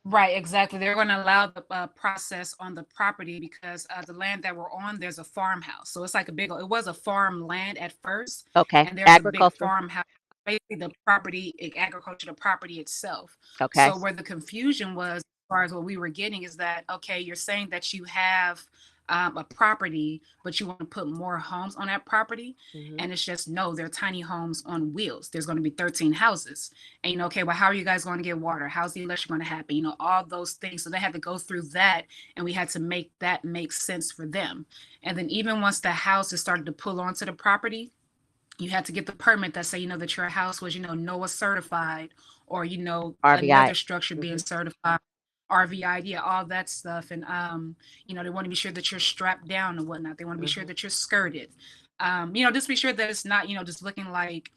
right, exactly. They're going to allow the process on the property because the land that we're on, there's a farmhouse. So it's like a big, it was a farm land at first, Okay. and there's a big Agricultural. farmhouse, basically the property, agriculture, the property itself. Okay. So where the confusion was, as far as what we were getting, is that, okay, you're saying that you have a property, but you want to put more homes on that property. Hmm. And it's just, no, they're tiny homes on wheels. There's going to be 13 houses. And, okay, well, how are you guys going to get water? How's the election going to happen? All those things. So they had to go through that, and we had to make that make sense for them. And then even once the houses started to pull onto the property, you had to get the permit that say, that your house was, NOAA certified, or, RVI. another structure being Hmm. certified, RVI, yeah, all that stuff. And, they want to be sure that you're strapped down and whatnot. They want to be sure Hmm. that you're skirted. Just be sure that it's not, just looking like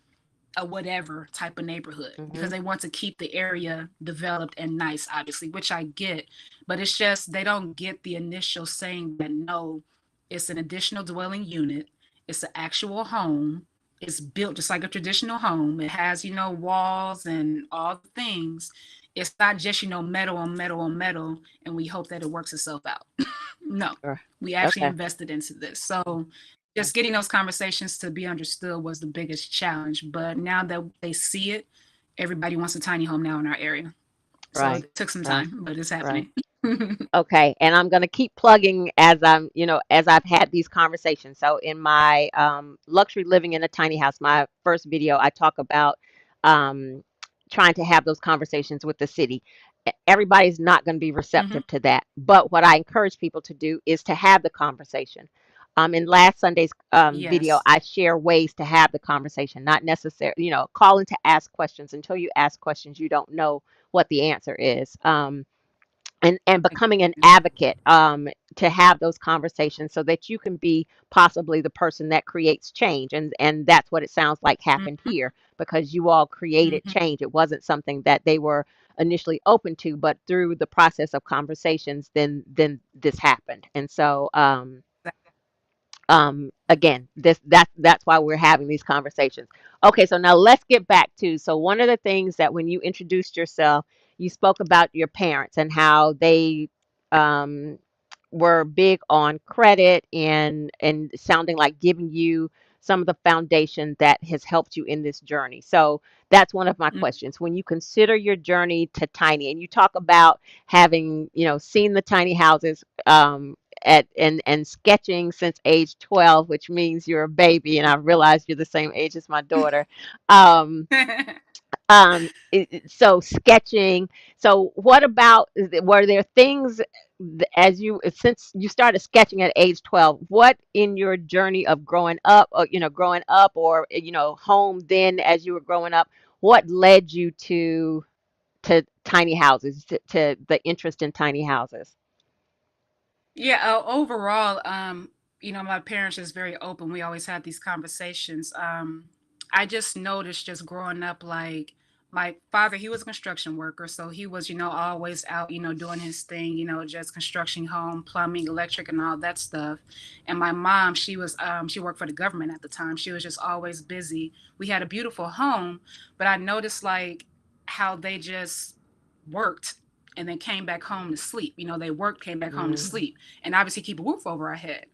a whatever type of neighborhood because Hmm. they want to keep the area developed and nice, obviously, which I get. But it's just they don't get the initial saying that no, it's an additional dwelling unit, it's an actual home, it's built just like a traditional home. It has, walls and all the things. It's not just, metal on metal on metal, and we hope that it works itself out. No, Sure. we actually Okay. invested into this. So Okay. just getting those conversations to be understood was the biggest challenge. But now that they see it, everybody wants a tiny home now in our area. So Right. it took some Right. time, but it's Right. happening. Okay, and I'm going to keep plugging as as I've had these conversations. So in my luxury living in a tiny house, my first video, I talk about um, trying to have those conversations with the city. Everybody's not going to be Hmm. receptive to that, but what I encourage people to do is to have the conversation. In last Sunday's video, Yes. I share ways to have the conversation, not necessarily, calling to ask questions. Until you ask questions, you don't know what the answer is. And becoming an advocate to have those conversations so that you can be possibly the person that creates change, and that's what it sounds like happened Hmm. here, because you all created Hmm. change. It wasn't something that they were initially open to, but through the process of conversations, then this happened. And so again, that's why we're having these conversations. Okay, so now let's get back to, so one of the things that when you introduced yourself, you spoke about your parents and how they um were big on credit and sounding like giving you some of the foundation that has helped you in this journey. So that's one of my questions. When you consider your journey to tiny, and you talk about having, seen the tiny houses and sketching since age 12, which means you're a baby, and I realize you're the same age as my daughter. Um, so sketching. So what about, were there things as you, since you started sketching at age 12, what in your journey of growing up, or home then as you were growing up, what led you to tiny houses, to the interest in tiny houses? Yeah, overall, my parents is very open. We always had these conversations. I just noticed just growing up, like my father, he was a construction worker, so he was, always out, doing his thing, just construction, home, plumbing, electric, and all that stuff. And my mom, she worked for the government at the time. She was just always busy. We had a beautiful home, but I noticed like how they just worked and then came back home to sleep. They worked, came back home to Mm-hmm. sleep, and obviously keep a roof over our head.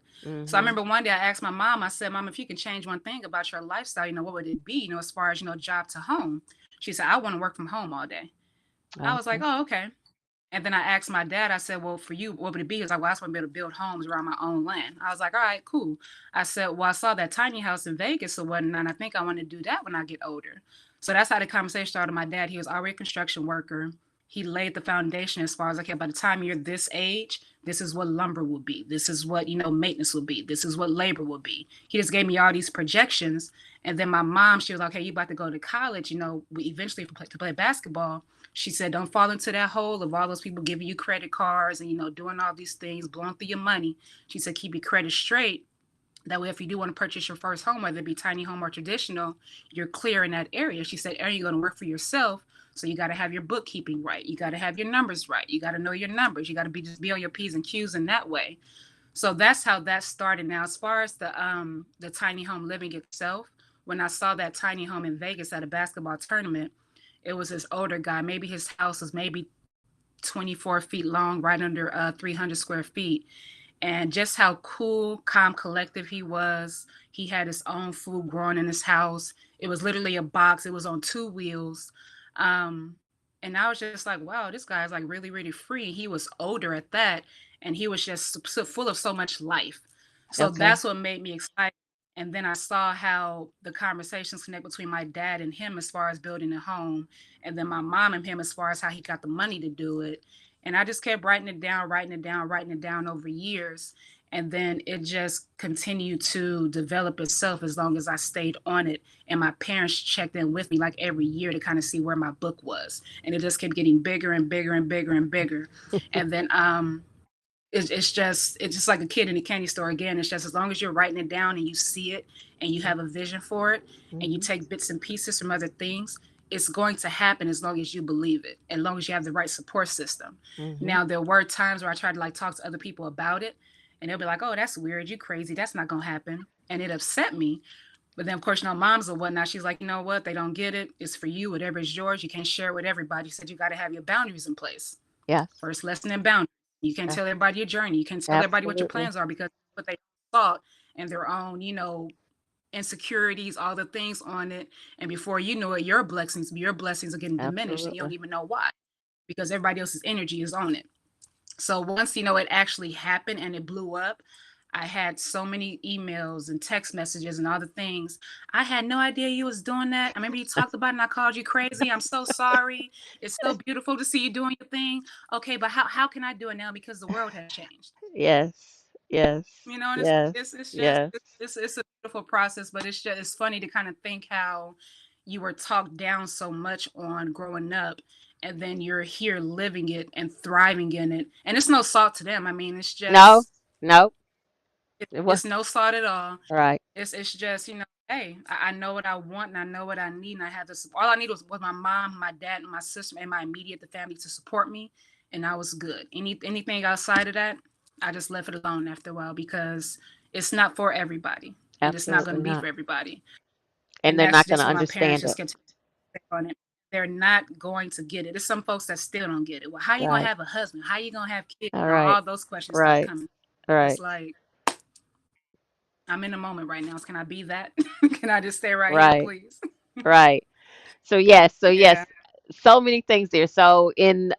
So I Mm-hmm. remember one day I asked my mom, I said, Mom, if you can change one thing about your lifestyle, what would it be, as far as, job to home? She said, I want to work from home all day. I was like, Okay. oh, okay. And then I asked my dad, I said, well, for you, what would it be? He was like, well, I just want to be able to build homes around my own land. I was like, all right, cool. I said, well, I saw that tiny house in Vegas or whatnot, and I think I want to do that when I get older. So that's how the conversation started. My dad, he was already a construction worker. He laid the foundation as far as, okay, by the time you're this age, this is what lumber will be. This is what, maintenance will be. This is what labor will be. He just gave me all these projections. And then my mom, she was like, okay, you about to go to college, we eventually to play basketball. She said, don't fall into that hole of all those people giving you credit cards and, doing all these things, blowing through your money. She said, keep your credit straight. That way, if you do want to purchase your first home, whether it be tiny home or traditional, you're clear in that area. She said, and you're going to work for yourself. So you got to have your bookkeeping right. You got to have your numbers right. You got to know your numbers. You got to just be on your P's and Q's in that way. So that's how that started. Now, as far as the tiny home living itself, when I saw that tiny home in Vegas at a basketball tournament, it was this older guy. Maybe his house was maybe 24 feet long, right under 300 square feet. And just how cool, calm, collective he was. He had his own food growing in his house. It was literally a box. It was on two wheels. Um, and I was just like, wow, this guy's like really, really free. He was older at that, and he was just so full of so much life. So Okay. that's what made me excited. And then I saw how the conversations connect between my dad and him as far as building a home, and then my mom and him as far as how he got the money to do it. And I just kept writing it down, writing it down, writing it down over years. And then it just continued to develop itself as long as I stayed on it. And my parents checked in with me like every year to kind of see where my book was. And it just kept getting bigger and bigger and bigger and bigger. And then it's just like a kid in a candy store again. It's just as long as you're writing it down and you see it and you have a vision for it and you Mm-hmm. take bits and pieces from other things, it's going to happen as long as you believe it, as long as you have the right support system. Mm-hmm. Now there were times where I tried to like talk to other people about it, and they'll be like, oh, that's weird, you crazy, that's not gonna happen. And it upset me. But then of course, moms or whatnot, she's like, you know what, they don't get it, it's for you, whatever is yours, you can't share it with everybody. She said you got to have your boundaries in place. Yes. First lesson in boundaries. You can't a- tell everybody your journey. You can't tell everybody what your Absolutely. plans are because what they thought and their own, insecurities, all the things on it. And before you know it, your blessings are getting diminished and you don't Absolutely. even know why. because everybody else's energy is on it. So once, it actually happened and it blew up, I had so many emails and text messages and all the things. I had no idea you was doing that. I remember you talked about it and I called you crazy. I'm so sorry. It's so beautiful to see you doing your thing. Okay, but how can I do it now because the world has changed? Yes. Yes. And Yes. it's just Yes. it's a beautiful process, but it's funny to kind of think how you were talked down so much on growing up, and then you're here living it and thriving in it, and it's no salt to them. I mean, No. No. It was it's no salt at all. right. It's just, hey, I know what I want and I know what I need, and I had this. All I needed was my mom, my dad, and my sister, and my immediate the family to support me, and I was good. Anything outside of that, I just left it alone after a while because it's not for everybody, and it's not going Absolutely to be not. for everybody. And And they're that's not going to just what my parents understand just it. continue to say on it. They're not going to get it. There's some folks that still don't get it. Well, how you gonna Right. have a husband? How you gonna have kids? All right. All those questions start Right. coming. It's Right. like I'm in the moment right now. Can I be that? Can I just stay right here, Right. please? Right. So yes, Yeah. so many things there. So in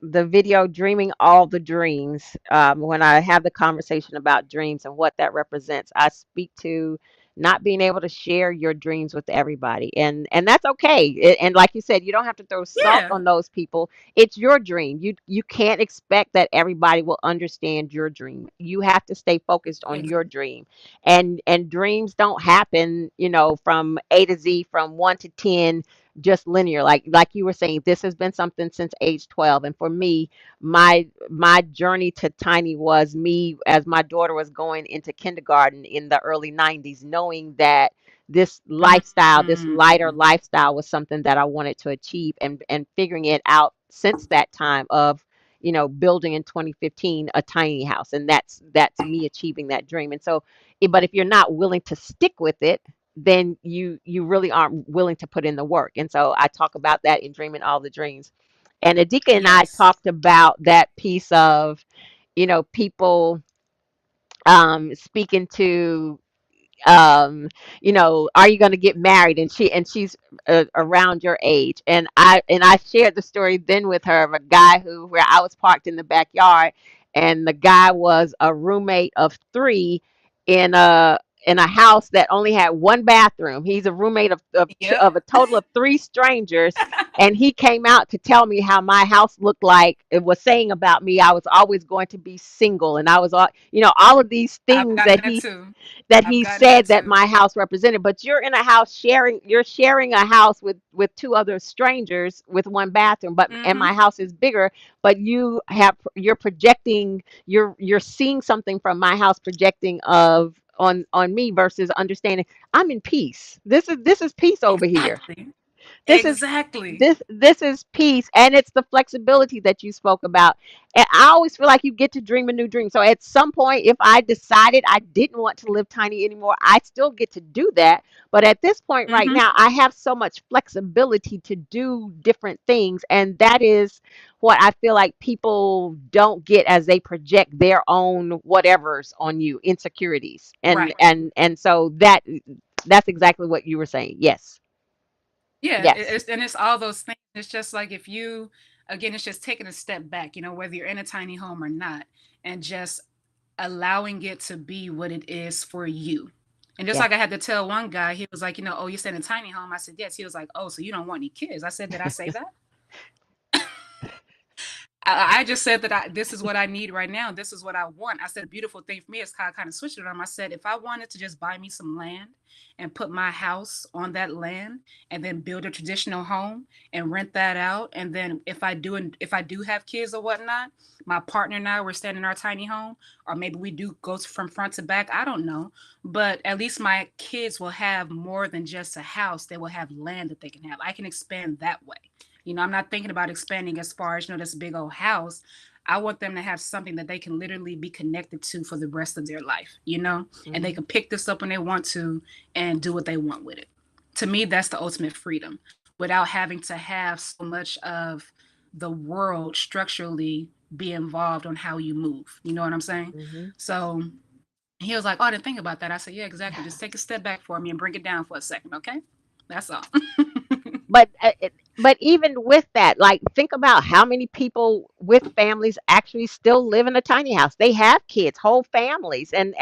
the video Dreaming All the Dreams, when I have the conversation about dreams and what that represents, I speak to not being able to share your dreams with everybody. And that's okay. And like you said, you don't have to throw salt Yeah. on those people. It's your dream. You can't expect that everybody will understand your dream. You have to stay focused on your Exactly. dream. And dreams don't happen, from A to Z, from 1 to 10, just linear. Like you were saying, this has been something since age 12. And for me, my journey to tiny was me as my daughter was going into kindergarten in the early 90s, knowing that this lifestyle, this lighter Mm. lifestyle, was something that I wanted to achieve, and figuring it out since that time of building in 2015 a tiny house. And that's me achieving that dream. And so but if you're not willing to stick with it, then you really aren't willing to put in the work. And so I talk about that in Dreaming All the Dreams. And Adika and I Yes. talked about that piece of, people speaking to, um are you going to get married, and she's around your age. And I shared the story then with her of a guy where I was parked in the backyard, and the guy was a roommate of three in a house that only had one bathroom. He's a roommate Yep. of a total of three strangers. And he came out to tell me how my house looked, like it was saying about me I was always going to be single, and I was all of these I've things gotten that too. that I've he gotten that said that too. my house represented. But you're in a house sharing a house with two other strangers with one bathroom, and Mm-hmm. my house is bigger. But you're projecting, you're seeing something from my house projecting of on me, versus understanding I'm in peace. This is peace over here. Exactly. This is Exactly. this is peace, and it's the flexibility that you spoke about. And I always feel like you get to dream a new dream. So at some point, if I decided I didn't want to live tiny anymore, I still get to do that. But at this point right Mm-hmm. now, I have so much flexibility to do different things, and that is what I feel like people don't get as they project their own whatevers on you, insecurities. and Right. and and so that's exactly what you were saying. Yes. Yeah, Yes. it's all those things. It's just like if you, again, it's just taking a step back, whether you're in a tiny home or not, and just allowing it to be what it is for you. And just Yes. like I had to tell one guy, he was like, oh, you said in a tiny home. I said, yes. He was like, oh, so you don't want any kids? I said, did I say that? I just said that this is what I need right now. This is what I want. I said, a beautiful thing for me is how I kind of switched it on. I said, if I wanted to just buy me some land and put my house on that land and then build a traditional home and rent that out. And then if I do have kids or whatnot, my partner and I, we're staying in our tiny home, or maybe we do go from front to back. I don't know. But at least my kids will have more than just a house. They will have land that they can have. I can expand that way. I'm not thinking about expanding as far as, this big old house. I want them to have something that they can literally be connected to for the rest of their life, and they Hmm. can pick this up when they want to and do what they want with it. To me, that's the ultimate freedom without having to have so much of the world structurally be involved on how you move. You know what I'm saying? Hmm. So he was like, oh, I didn't think about that. I said, yeah, exactly. Just take a step back for me and bring it down for a second, okay? That's all. But but even with that, like think about how many people with families actually still live in a tiny house. They have kids, whole families, and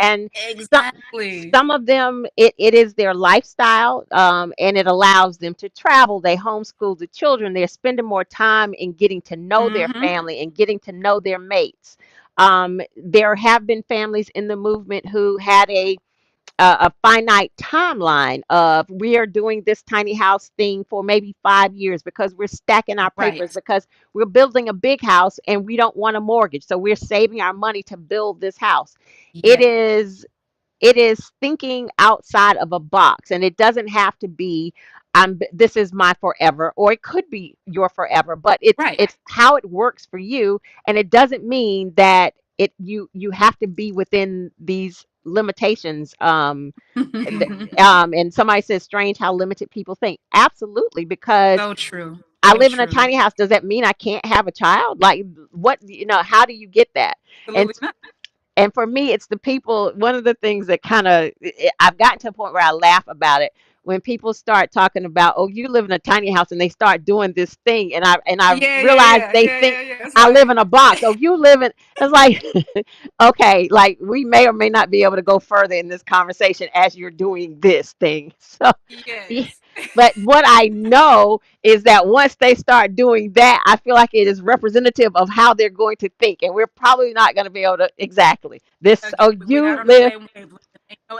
some Exactly. some of them it is their lifestyle, and it allows them to travel. They homeschool the children. They're spending more time in getting to know their Mm-hmm. family and getting to know their mates. There have been families in the movement who had a finite timeline of we are doing this tiny house thing for maybe 5 years because we're stacking our papers, Right. because we're building a big house and we don't want a mortgage, so we're saving our money to build this house. it Yeah. is it is thinking outside of a box, and it doesn't have to be this is my forever, or it could be your forever, but Right. it's how it works for you. And it doesn't mean that you have to be within these limitations. And somebody says strange how limited people think. Absolutely, because So true. I So live in a true. tiny house. Does that mean I can't have a child? Like, what, how do you get that? And Absolutely not. and for me, it's the people. One of the things that kind of I've gotten to a point where I laugh about it when people start talking about, oh, you live in a tiny house, and they start doing this thing, and I Yeah, yeah, realize yeah, they yeah, think yeah, yeah. It's I live like, in a box. Oh, you live in. It's like, okay, like we may or may not be able to go further in this conversation as you're doing this thing. So, yeah. yes. But what I know is that once they start doing that, I feel like it is representative of how they're going to think. And we're probably not going to be able to exactly this. Again, Oh, we're not you on the live. same wavelength,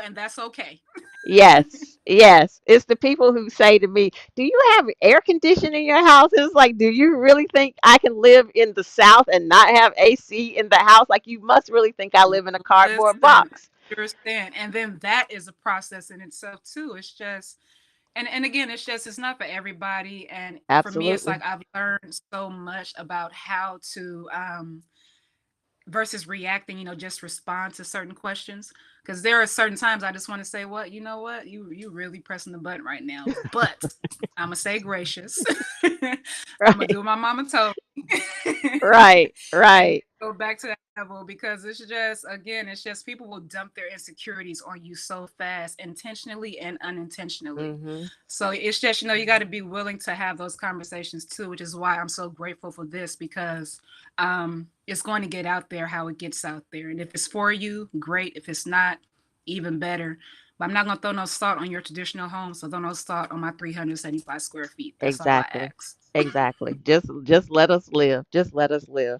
and that's okay. Yes, yes. It's the people who say to me, do you have air conditioning in your house? It's like, do you really think I can live in the South and not have AC in the house? Like, you must really think I live in a cardboard Listen, box. I understand. And then that is a process in itself too. It's just, and again, it's just, it's not for everybody. And for me, it's like Absolutely. I've learned so much about how to versus reacting, just respond to certain questions. Because there are certain times I just want to say, what, you know what, you really pressing the button right now. But I'm gonna stay gracious. I'm gonna Right, do what my mama told me. right, And right. go back to that level, because it's just, again, it's just people will dump their insecurities on you so fast, intentionally and unintentionally. Hmm. So it's just, you got to be willing to have those conversations too, which is why I'm so grateful for this, because it's going to get out there how it gets out there. And if it's for you, great. If it's not, even better. But I'm not going to throw no salt on your traditional home, so throw no salt on my 375 square feet. That's all I Exactly. ask. Exactly. Just let us live. Just let us live.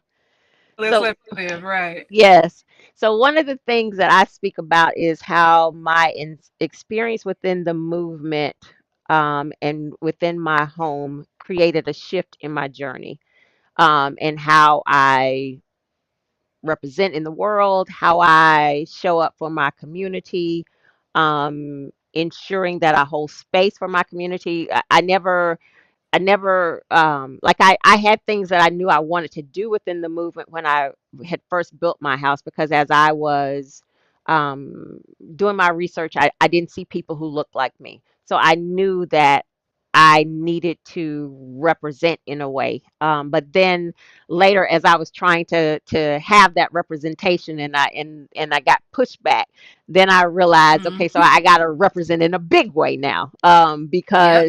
Let's So, let me live, right? yes. So one of the things that I speak about is how my experience within the movement, and within my home created a shift in my journey, and how I represent in the world, how I show up for my community, ensuring that I hold space for my community. I never like I had things that I knew I wanted to do within the movement when I had first built my house, because as I was um, doing my research, I didn't see people who looked like me. So I knew that I needed to represent in a way. But then later, as I was trying to have that representation, and I got pushed back, then I realized, okay, so Mm-hmm. I got to represent in a big way now, Yep.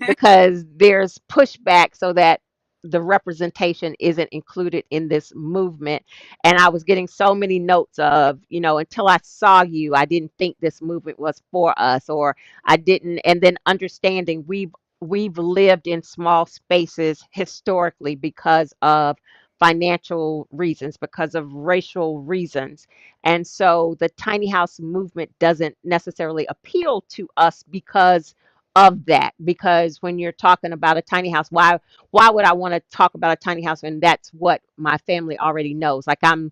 because there's pushback so that the representation isn't included in this movement. And I was getting so many notes of, until I saw you, I didn't think this movement was for us, or I didn't. And then understanding we've lived in small spaces historically because of financial reasons, because of racial reasons. And so the tiny house movement doesn't necessarily appeal to us because of that. Because when you're talking about a tiny house, why would I want to talk about a tiny house when that's what my family already knows? Like, I'm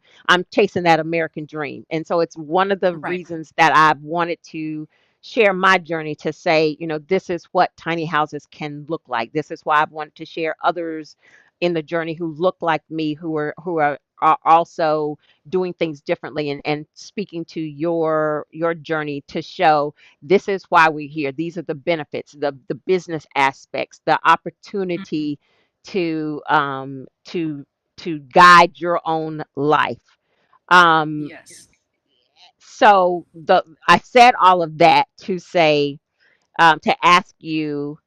chasing that American dream. And so it's one of the Right. reasons that I've wanted to share my journey, to say, this is what tiny houses can look like. This is why I've wanted to share others in the journey who look like me, who are also doing things differently, and speaking to your journey, to show this is why we're here. These are the benefits, the business aspects, the Mhm. opportunity to um to to guide your own life. Um, Yes. so I said all of that to say, to ask you,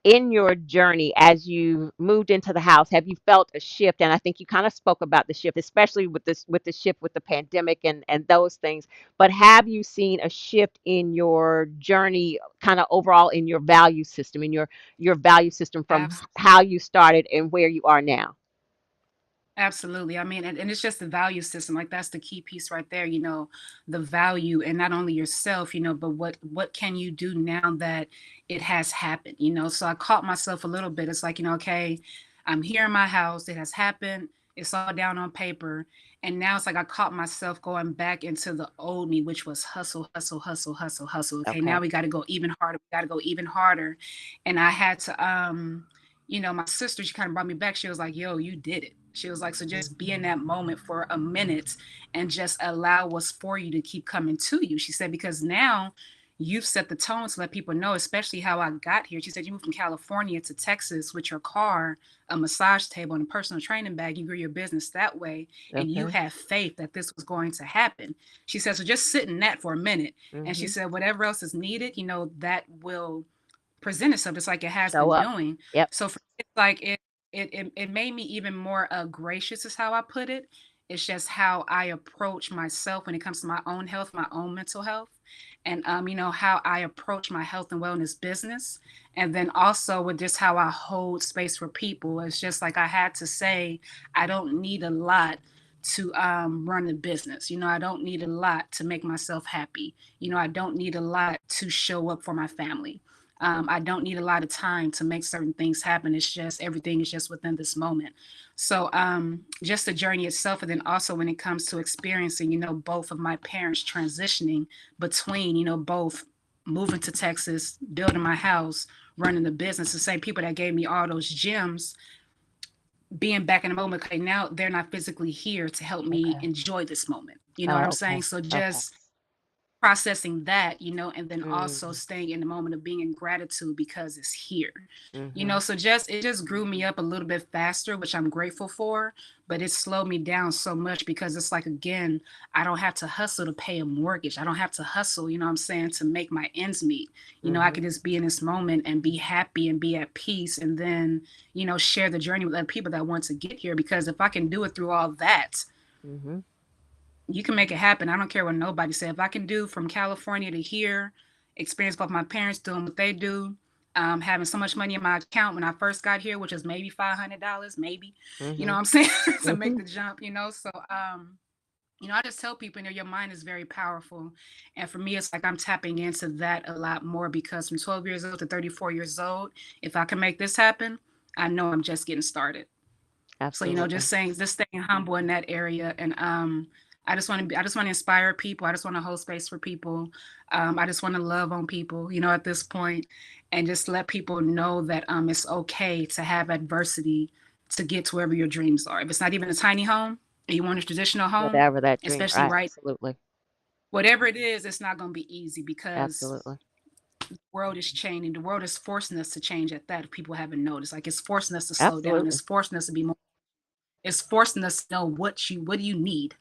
in your journey as you moved into the house, have you felt a shift? And I think you kind of spoke about the shift, especially with this, with the shift with the pandemic and those things. But have you seen a shift in your journey, kind of overall in your value system, in your value system from how you started and where you are now? Absolutely. I mean, and it's just the value system. Like that's the key piece right there, the value and not only yourself, but what can you do now that it has happened. So I caught myself a little bit. It's like, okay, I'm here in my house, it has happened, it's all down on paper. And now it's like I caught myself going back into the old me, which was hustle, hustle, hustle, hustle, hustle. Okay, now Okay. we gotta go even harder, we gotta go even harder. And I had to my sister, she kind of brought me back. She was like, yo, you did it. She was like, so just be in that moment for a minute and just allow what's for you to keep coming to you. She said, because now you've set the tone to let people know, especially how I got here. She said, you moved from California to Texas with your car, a massage table, and a personal training bag. You grew your business that way, and you Okay. have faith that this was going to happen. She said, so just sit in that for a minute. And she Mm-hmm. said, whatever else is needed, that will present itself just like it has Show been up. doing. Yep. So for me, it's like it made me even more gracious is how I put it. It's just how I approach myself when it comes to my own health, my own mental health, and how I approach my health and wellness business, and then also with just how I hold space for people. It's just like I had to say, I don't need a lot to run the business. I don't need a lot to make myself happy. I don't need a lot to show up for my family. I don't need a lot of time to make certain things happen. It's just everything is just within this moment. So just the journey itself, and then also when it comes to experiencing, both of my parents transitioning between, both moving to Texas, building my house, running the business, the same people that gave me all those gems, being back in the moment. Okay, now they're not physically here to help me Okay. enjoy this moment. You know what Oh, I'm okay. saying? So Okay. just processing that, and then also Mm-hmm. staying in the moment of being in gratitude because it's here. Mm-hmm. So just it just grew me up a little bit faster, which I'm grateful for, but it slowed me down so much because it's like, again, I don't have to hustle to pay a mortgage. I don't have to hustle, what I'm saying, to make my ends meet. I Mm-hmm. could just be in this moment and be happy and be at peace, and then, share the journey with other people that want to get here, because if I can do it through all that, Mm-hmm. you can make it happen. I don't care what nobody said. If I can do from California to here, experience both my parents doing what they do, having so much money in my account when I first got here, which was maybe $500, maybe, Mm-hmm. what I'm saying, to make Mm-hmm. the jump. So, I just tell people, your mind is very powerful. And for me, it's like I'm tapping into that a lot more, because from 12 years old to 34 years old, if I can make this happen, I know I'm just getting started. So, Absolutely. just saying, just staying humble in that area. And I just want to inspire people. I just want to hold space for people. I just want to love on people, at this point, and just let people know that it's okay to have adversity to get to wherever your dreams are. If it's not even a tiny home and you want a traditional home, Whatever that dream, especially right? right, Absolutely. whatever it is, it's not going to be easy, because Absolutely. the world is changing. The world is forcing us to change at that. If people haven't noticed, like it's forcing us to slow down. It's Absolutely. forcing us to be more. It's forcing us to know what do you need,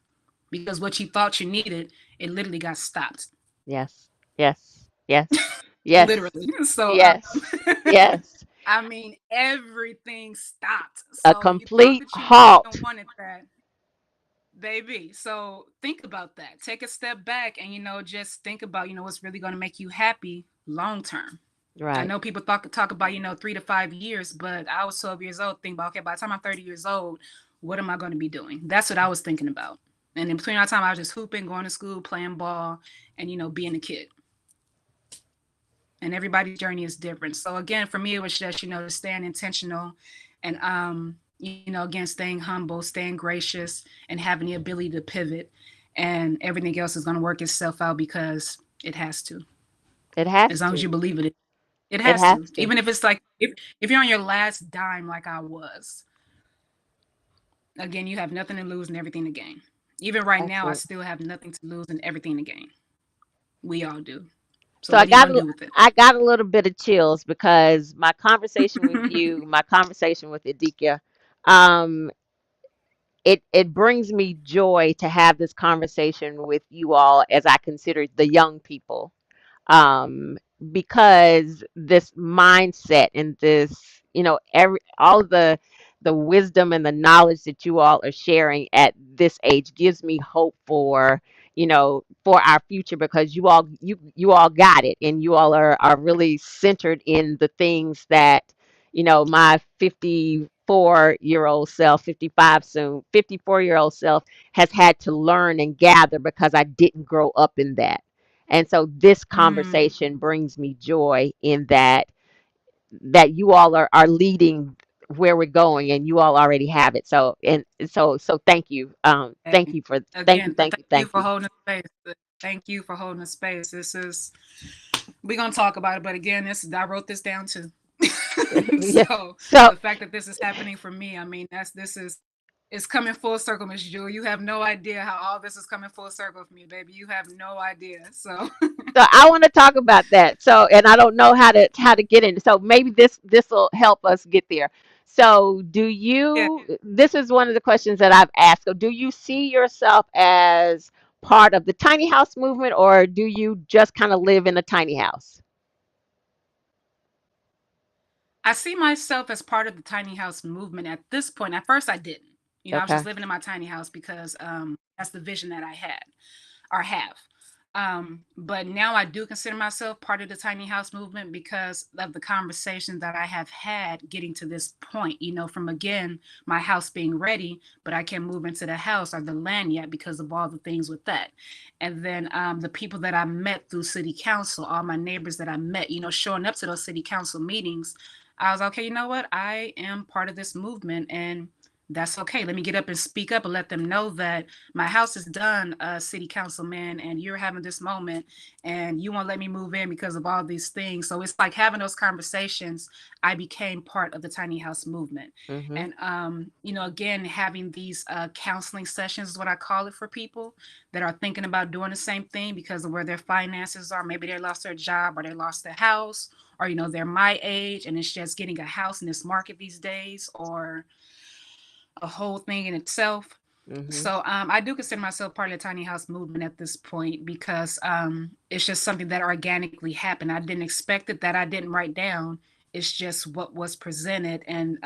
because what you thought you needed, it literally got stopped. Yes. Yes. Yes. Yes. Literally. So, Yes. Yes. I mean, everything stopped. A So you thought complete that you needed and halt. wanted that, baby. So think about that. Take a step back and, just think about, what's really going to make you happy long term. I Right. know people talk about, 3 to 5 years, but I was 12 years old. Think about, okay, by the time I'm 30 years old, what am I going to be doing? That's what I was thinking about. And in between our time, I was just hooping, going to school, playing ball, and, being a kid. And everybody's journey is different. So again, for me, it was just, just staying intentional, and again, staying humble, staying gracious, and having the ability to pivot, and everything else is going to work itself out, because it has to. It As has long as to. you believe it It has to. has to. Even if it's like, if you're on your last dime like I was, again, you have nothing to lose and everything to gain. Even right now, I Absolutely. still have nothing to lose and everything to gain. We all do. So So I what are you got going to a, do with it? I got a little bit of chills because my conversation with you, my conversation with Adika, um, it brings me joy to have this conversation with you all as I consider the young people. because this mindset and this, every all the wisdom and the knowledge that you all are sharing at this age gives me hope for our future, because you all got it, and you all are really centered in the things that my 54-year-old self, 55 soon, 54-year-old self has had to learn and gather, because I didn't grow up in that. And so this Mm, conversation brings me joy in that you all are leading where we're going, and you all already have it. So thank you. Thank and you for thank you, again, thank thank you, you thank for you. holding space. Thank you for holding space. This is we're gonna talk about it, but again, this I wrote this down too. Yeah. So So the fact that this is happening for me, I mean, this is it's coming full circle, Miss Jewel. You have no idea how all this is coming full circle for me, baby. You have no idea. So so I want to talk about that. So, and I don't know how to get in. So maybe this will help us get there. So, yeah, this is one of the questions that I've asked. So, do you see yourself as part of the tiny house movement, or do you just kind of live in a tiny house? I see myself as part of the tiny house movement at this point. At first, I didn't. I was just Okay. living in my tiny house because that's the vision that I had or have. But now I do consider myself part of the tiny house movement because of the conversations that I have had getting to this point. From again, my house being ready, but I can't move into the house or the land yet because of all the things with that. And then the people that I met through city council, all my neighbors that I met, showing up to those city council meetings, I was like, okay, you know what? I am part of this movement, and that's okay. Let me get up and speak up and let them know that my house is done, city councilman, and you're having this moment, and you won't let me move in because of all these things. So it's like having those conversations. I became part of the tiny house movement, Mhm. and again, having these counseling sessions is what I call it for people that are thinking about doing the same thing because of where their finances are. Maybe they lost their job or they lost their house, or they're my age and it's just getting a house in this market these days, or a whole thing in itself. Mhm. So I do consider myself part of the tiny house movement at this point because it's just something that organically happened. I didn't expect it, that I didn't write down. It's just what was presented and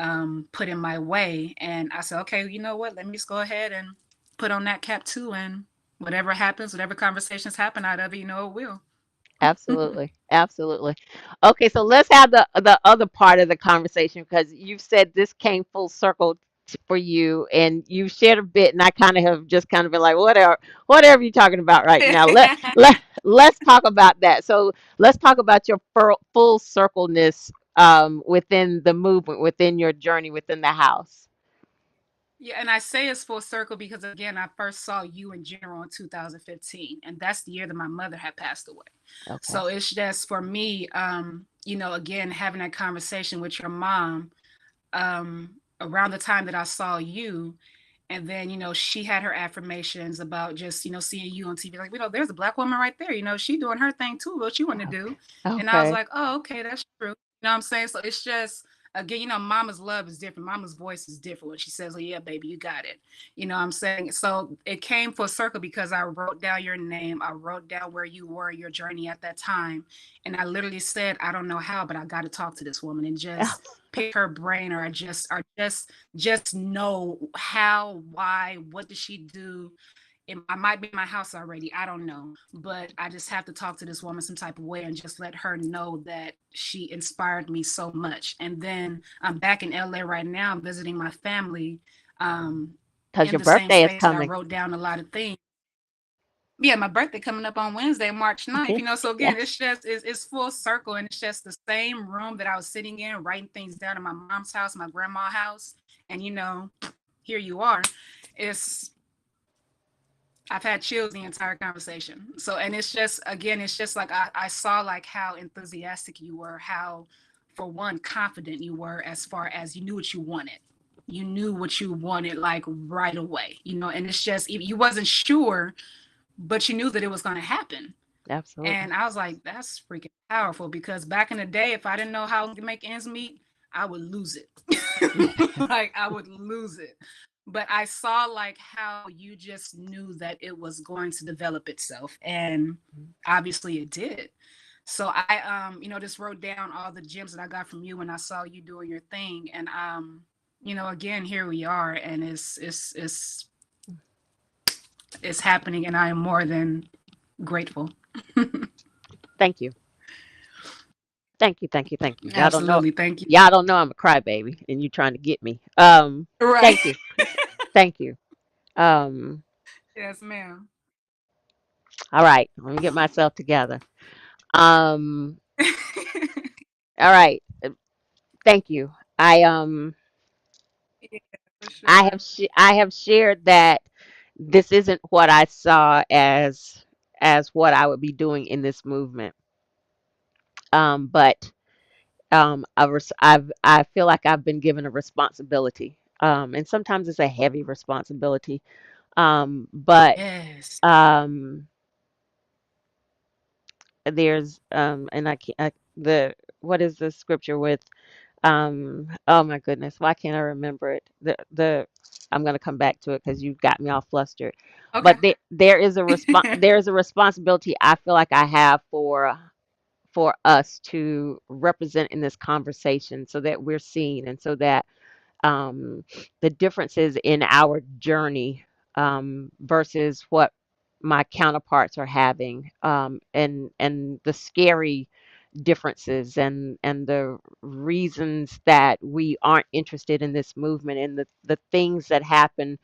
put in my way. And I said, okay, you know what? Let me just go ahead and put on that cap too. And whatever happens, whatever conversations happen out of it, it will. Absolutely. Absolutely. Okay, so let's have the other part of the conversation, because you've said this came full circle for you, and you shared a bit, and I kind of have just kind of been like, whatever you're talking about right now. Let's talk about that. So let's talk about your full circleness within the movement, within your journey within the house. Yeah, and I say it's full circle because again, I first saw you in general in 2015, and that's the year that my mother had passed away. Okay. So it's just for me, again, having that conversation with your mom around the time that I saw you, and then she had her affirmations about just seeing you on TV, like there's a black woman right there, she doing her thing too, what you want to Okay. do. And I was Okay. like, oh, okay, that's true. What I'm saying? So it's just, again, mama's love is different, mama's voice is different when she says, oh yeah, baby, you got it. What I'm saying? So it came full circle because I wrote down your name, I wrote down where you were in your journey at that time, and I literally said, I don't know how, but I got to talk to this woman and just pick her brain, or just know how, why, what does she do. I might be in my house already, I don't know, but I just have to talk to this woman some type of way and just let her know that she inspired me so much. And then I'm back in LA right now visiting my family, um, Because in your the same birthday is space that I coming. wrote down a lot of things. Yeah, my birthday coming up on Wednesday, March 9th. So again, Yes. it's full circle, and it's just the same room that I was sitting in, writing things down in my mom's house, my grandma's house, and here you are. It's I've had chills the entire conversation. So, and it's just, again, it's just like I saw like how enthusiastic you were, how, for one, confident you were as far as you knew what you wanted. You knew what you wanted like right away, and it's just, you wasn't sure, but you knew that it was going to happen. Absolutely. And I was like, that's freaking powerful because back in the day, if I didn't know how to make ends meet, I would lose it. Like I would lose it. But I saw like how you just knew that it was going to develop itself. And obviously it did. So I just wrote down all the gems that I got from you when I saw you doing your thing. And again, here we are, and it's happening, and I am more than grateful. Thank you. Thank you. Thank you. Thank you. Absolutely. Thank you. Y'all don't know I'm a crybaby and you trying to get me. Right. Thank you. Thank you. Um, Yes, ma'am. all right. Let me get myself together. Um, all right. Thank you. I Yeah, for I sure. have I have shared that this isn't what I saw as what I would be doing in this movement. But I feel like I've been given a responsibility. And sometimes it's a heavy responsibility. But Yes. um, there's and I can't the what is the scripture with oh my goodness, why can't I remember it? The I'm gonna come back to it because you got me all flustered. Okay. But there is a responsibility I feel like I have for us to represent in this conversation so that we're seen and so that um, the differences in our journey versus what my counterparts are having and the scary differences and the reasons that we aren't interested in this movement and the things that happen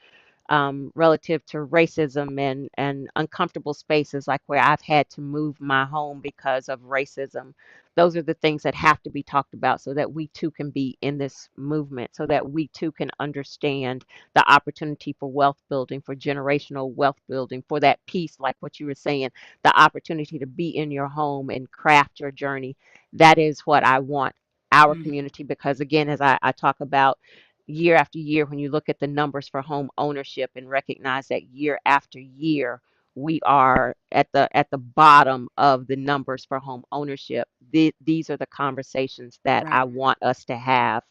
relative to racism and uncomfortable spaces like where I've had to move my home because of racism. Those are the things that have to be talked about so that we too can be in this movement, so that we too can understand the opportunity for wealth building, for generational wealth building, for that peace, like what you were saying, the opportunity to be in your home and craft your journey. That is what I want our Mm, community because, again, as I talk about year after year, when you look at the numbers for home ownership and recognize that year after year we are at the bottom of the numbers for home ownership, these are the conversations that right. I want us to have.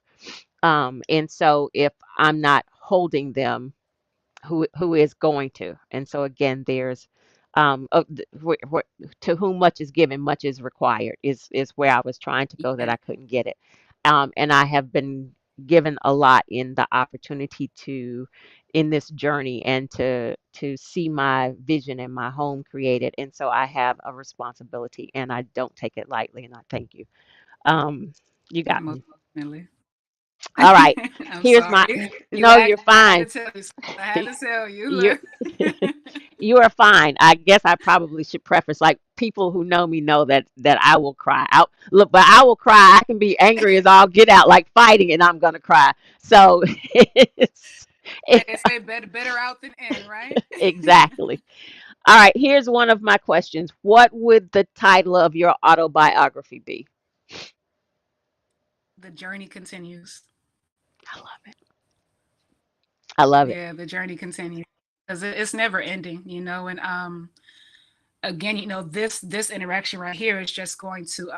And so if I'm not holding them, who is going to? And so again, there's to whom much is given, much is required. Is where I was trying to go that Yeah. I couldn't get it. And I have been given a lot in the opportunity to in this journey and to see my vision and my home created. And so I have a responsibility, and I don't take it lightly. And I thank you. Um, you got Most me. definitely. All right. I'm Here's my. sorry. You No, you're asked. I had to fine. tell you. I had to tell you. You're Look. you are fine. I guess I probably should preface like people who know me know that I will cry. Out look, but I will cry. I can be angry as all get out, like fighting, and I'm gonna cry. So it's it, They say better out than in, right? exactly. All right. Here's one of my questions. What would the title of your autobiography be? The journey continues. I love it. I love it. Yeah, the journey continues because it's never ending, and again, this interaction right here is just going to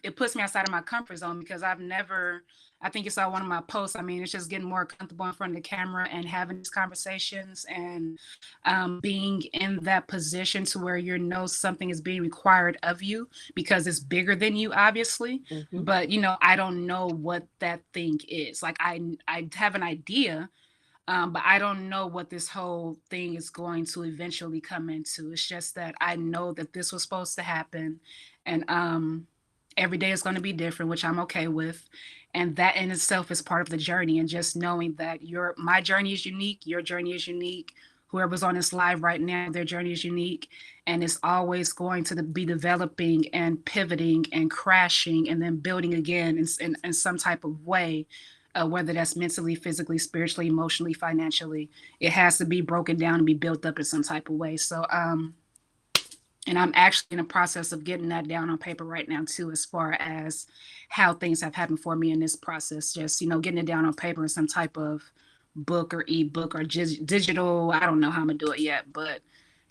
it puts me outside of my comfort zone because I've never. I think you saw one of my posts. I mean, it's just getting more comfortable in front of the camera and having these conversations and being in that position to where you know something is being required of you because it's bigger than you, obviously. Hmm. But I don't know what that thing is. Like I have an idea, but I don't know what this whole thing is going to eventually come into. It's just that I know that this was supposed to happen, and every day is going to be different, which I'm okay with. And that in itself is part of the journey. And just knowing that my journey is unique, your journey is unique. Whoever's on this live right now, their journey is unique, and it's always going to be developing and pivoting and crashing and then building again in some type of way, whether that's mentally, physically, spiritually, emotionally, financially. It has to be broken down and be built up in some type of way. So, and I'm actually in the process of getting that down on paper right now too, as far as how things have happened for me in this process. Just getting it down on paper in some type of book or ebook or digital. I don't know how I'm gonna do it yet, but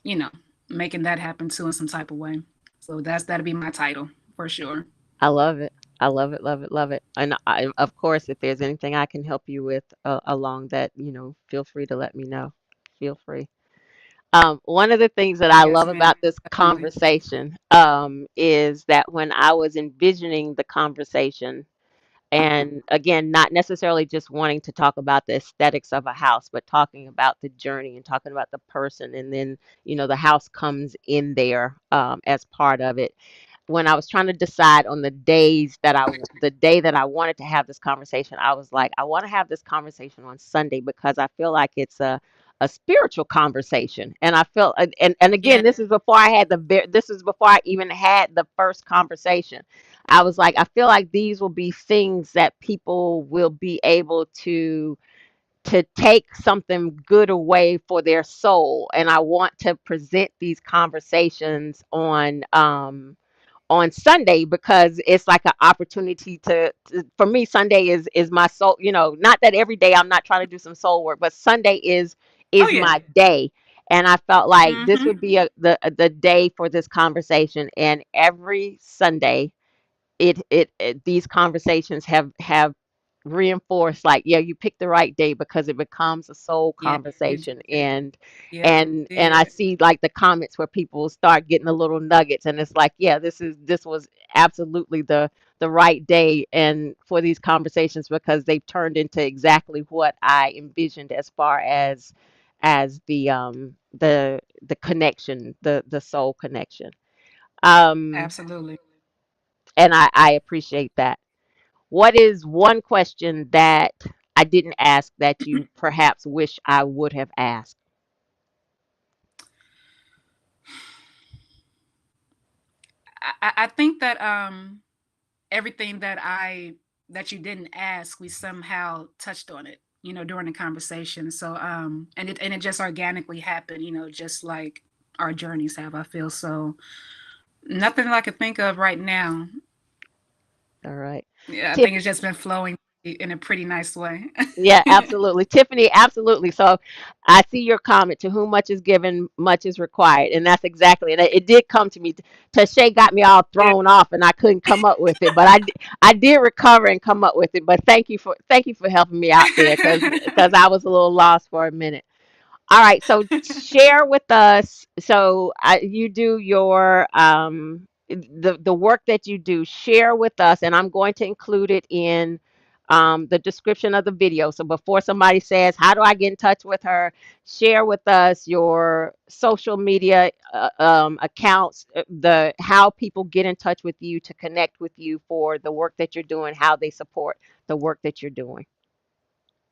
you know, making that happen too in some type of way. So that'll be my title for sure. I love it. I love it, love it, love it. And of course, if there's anything I can help you with along that, feel free to let me know. Feel free. One of the things that I Yes, love ma'am. about this Absolutely. conversation is that when I was envisioning the conversation, and again, not necessarily just wanting to talk about the aesthetics of a house, but talking about the journey and talking about the person, and then the house comes in there as part of it. When I was trying to decide on the day that I wanted to have this conversation, I was like, I want to have this conversation on Sunday because I feel like it's a spiritual conversation. And I feel and again, Yeah. this is before I even had the first conversation. I was like, I feel like these will be things that people will be able to take something good away for their soul. And I want to present these conversations on Sunday because it's like an opportunity for me. Sunday is my soul, not that every day I'm not trying to do some soul work, but Sunday Oh is yeah. my day. And I felt like this Mm-hmm. would be the day for this conversation. And every Sunday it these conversations have reinforced, like, yeah, you picked the right day because it becomes a soul Yeah, you conversation. did. and Yep, and and I did. see like the comments where people start getting the little nuggets, and it's like, yeah, this was absolutely the right day and for these conversations, because they've turned into exactly what I envisioned as far as the connection, the soul connection. um Absolutely. and I appreciate that. What is one question that I didn't ask that you perhaps wish I would have asked? I think that everything that you didn't ask, we somehow touched on it, during the conversation. So and it just organically happened, just like our journeys have, I feel. So nothing that I could think of right now. All right. Yeah, I Tiff, think it's just been flowing in a pretty nice way. yeah, absolutely. Tiffany, absolutely. So I see your comment: to whom much is given, much is required. And that's exactly, and it did come to me. Tyshae got me all Yeah. thrown off and I couldn't come up with it, but I did recover and come up with it. But thank you for helping me out there, because I was a little lost for a minute. All right, so share with us. So you do your the work that you do. Share with us, and I'm going to include it in the description of the video. So before somebody says, "How do I get in touch with her?" Share with us your social media accounts, the how people get in touch with you to connect with you for the work that you're doing, how they support the work that you're doing.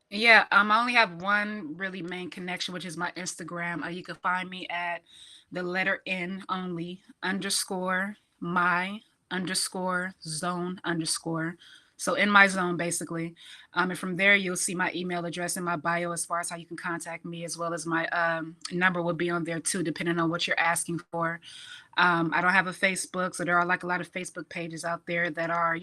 Yeah, I only have one really main connection, which is my Instagram. You can find me at the letter N only underscore my underscore zone underscore. So in my zone, basically. And from there, you'll see my email address in my bio as far as how you can contact me, as well as my number will be on there too, depending on what you're asking for. I don't have a Facebook, so there are like a lot of Facebook pages out there that are,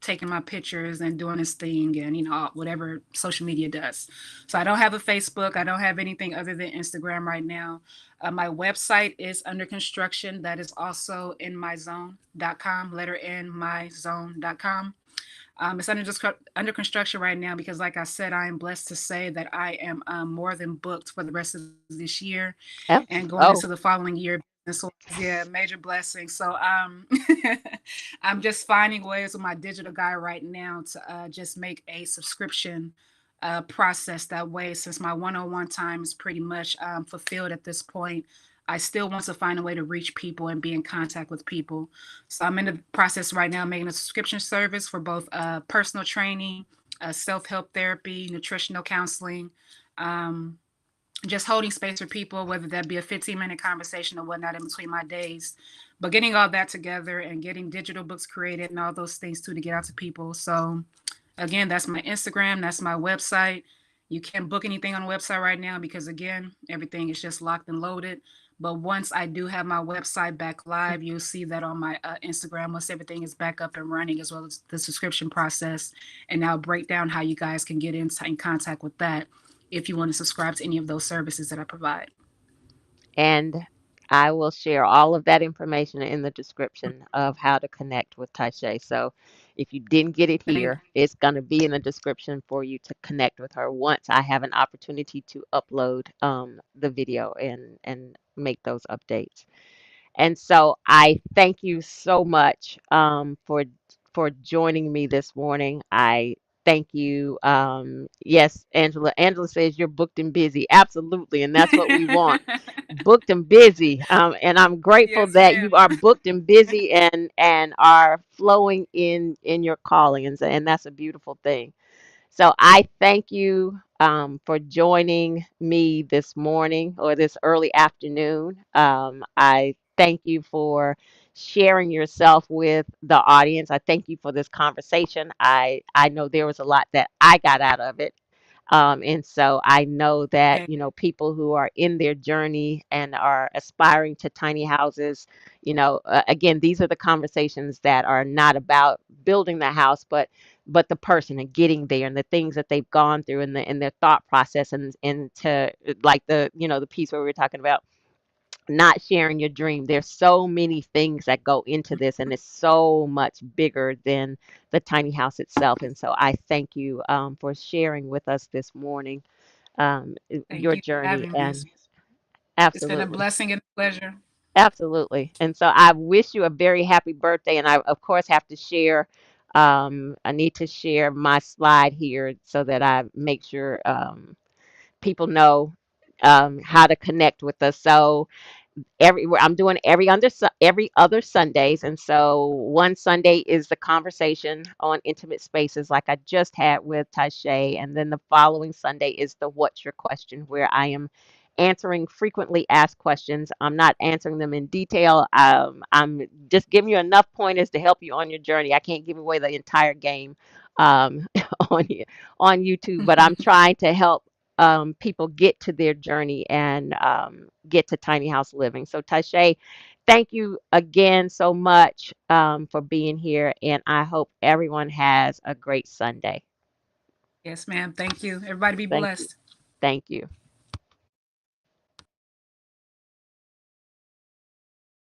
taking my pictures and doing this thing and, whatever social media does. So I don't have a Facebook. I don't have anything other than Instagram right now. My website is under construction. That is also in myzone.com, letter N, myzone.com. It's under construction right now because, like I said, I am blessed to say that I am more than booked for the rest of this year and going into the Oh, following year. Business, yeah, major blessing. So I'm just finding ways with my digital guy right now to just make a subscription process that way. Since my one-on-one time is pretty much fulfilled at this point, I still want to find a way to reach people and be in contact with people. So I'm in the process right now making a subscription service for both personal training, self-help therapy, nutritional counseling, um, just holding space for people, whether that be a 15-minute conversation or whatnot in between my days. But getting all that together and getting digital books created and all those things too to get out to people. So again, that's my Instagram, that's my website. You can't book anything on the website right now because again, everything is just locked and loaded. But once I do have my website back live, you'll see that on my Instagram once everything is back up and running, as well as the subscription process. And I'll break down how you guys can get in contact with that if you want to subscribe to any of those services that I provide. and I will share all of that information in the description of how to connect with Tyshae. So If you didn't get it Thank here, it's going to be in the description for you to connect with her once I have an opportunity to upload the video and make those updates. And so I thank you so much for joining me this morning. I thank you. Yes, Angela. Angela says you're booked and busy. Absolutely, and that's what we want. Booked and busy. And I'm grateful Yes, that you ma'am. are booked and busy and are flowing in your calling, and that's a beautiful thing. So I thank you for joining me this morning or this early afternoon. I thank you for sharing yourself with the audience. I thank you for this conversation. I know there was a lot that I got out of it. And so I know that, Okay. people who are in their journey and are aspiring to tiny houses, again, these are the conversations that are not about building the house, but the person and getting there and the things that they've gone through and their thought process and to like the piece where we were talking about not sharing your dream. There's so many things that go into this, and it's so much bigger than the tiny house itself. And so I thank you for sharing with us this morning Thank your you for journey. having me. And It's been a absolutely, blessing and a pleasure. absolutely. And so I wish you a very happy birthday. And I, of course, have to share. I need to share my slide here so that I make sure people know how to connect with us. So I'm doing every other Sundays, and so one Sunday is the conversation on intimate spaces, like I just had with Tyshae, and then the following Sunday is the What's Your Question, where I am answering frequently asked questions. I'm not answering them in detail. I'm just giving you enough pointers to help you on your journey. I can't give away the entire game um, on on YouTube, but I'm trying to help people get to their journey and get to tiny house living. So, Tashay, thank you again so much for being here, and I hope everyone has a great Sunday. Yes, ma'am. Thank you. Everybody be Thank you. blessed. Thank you.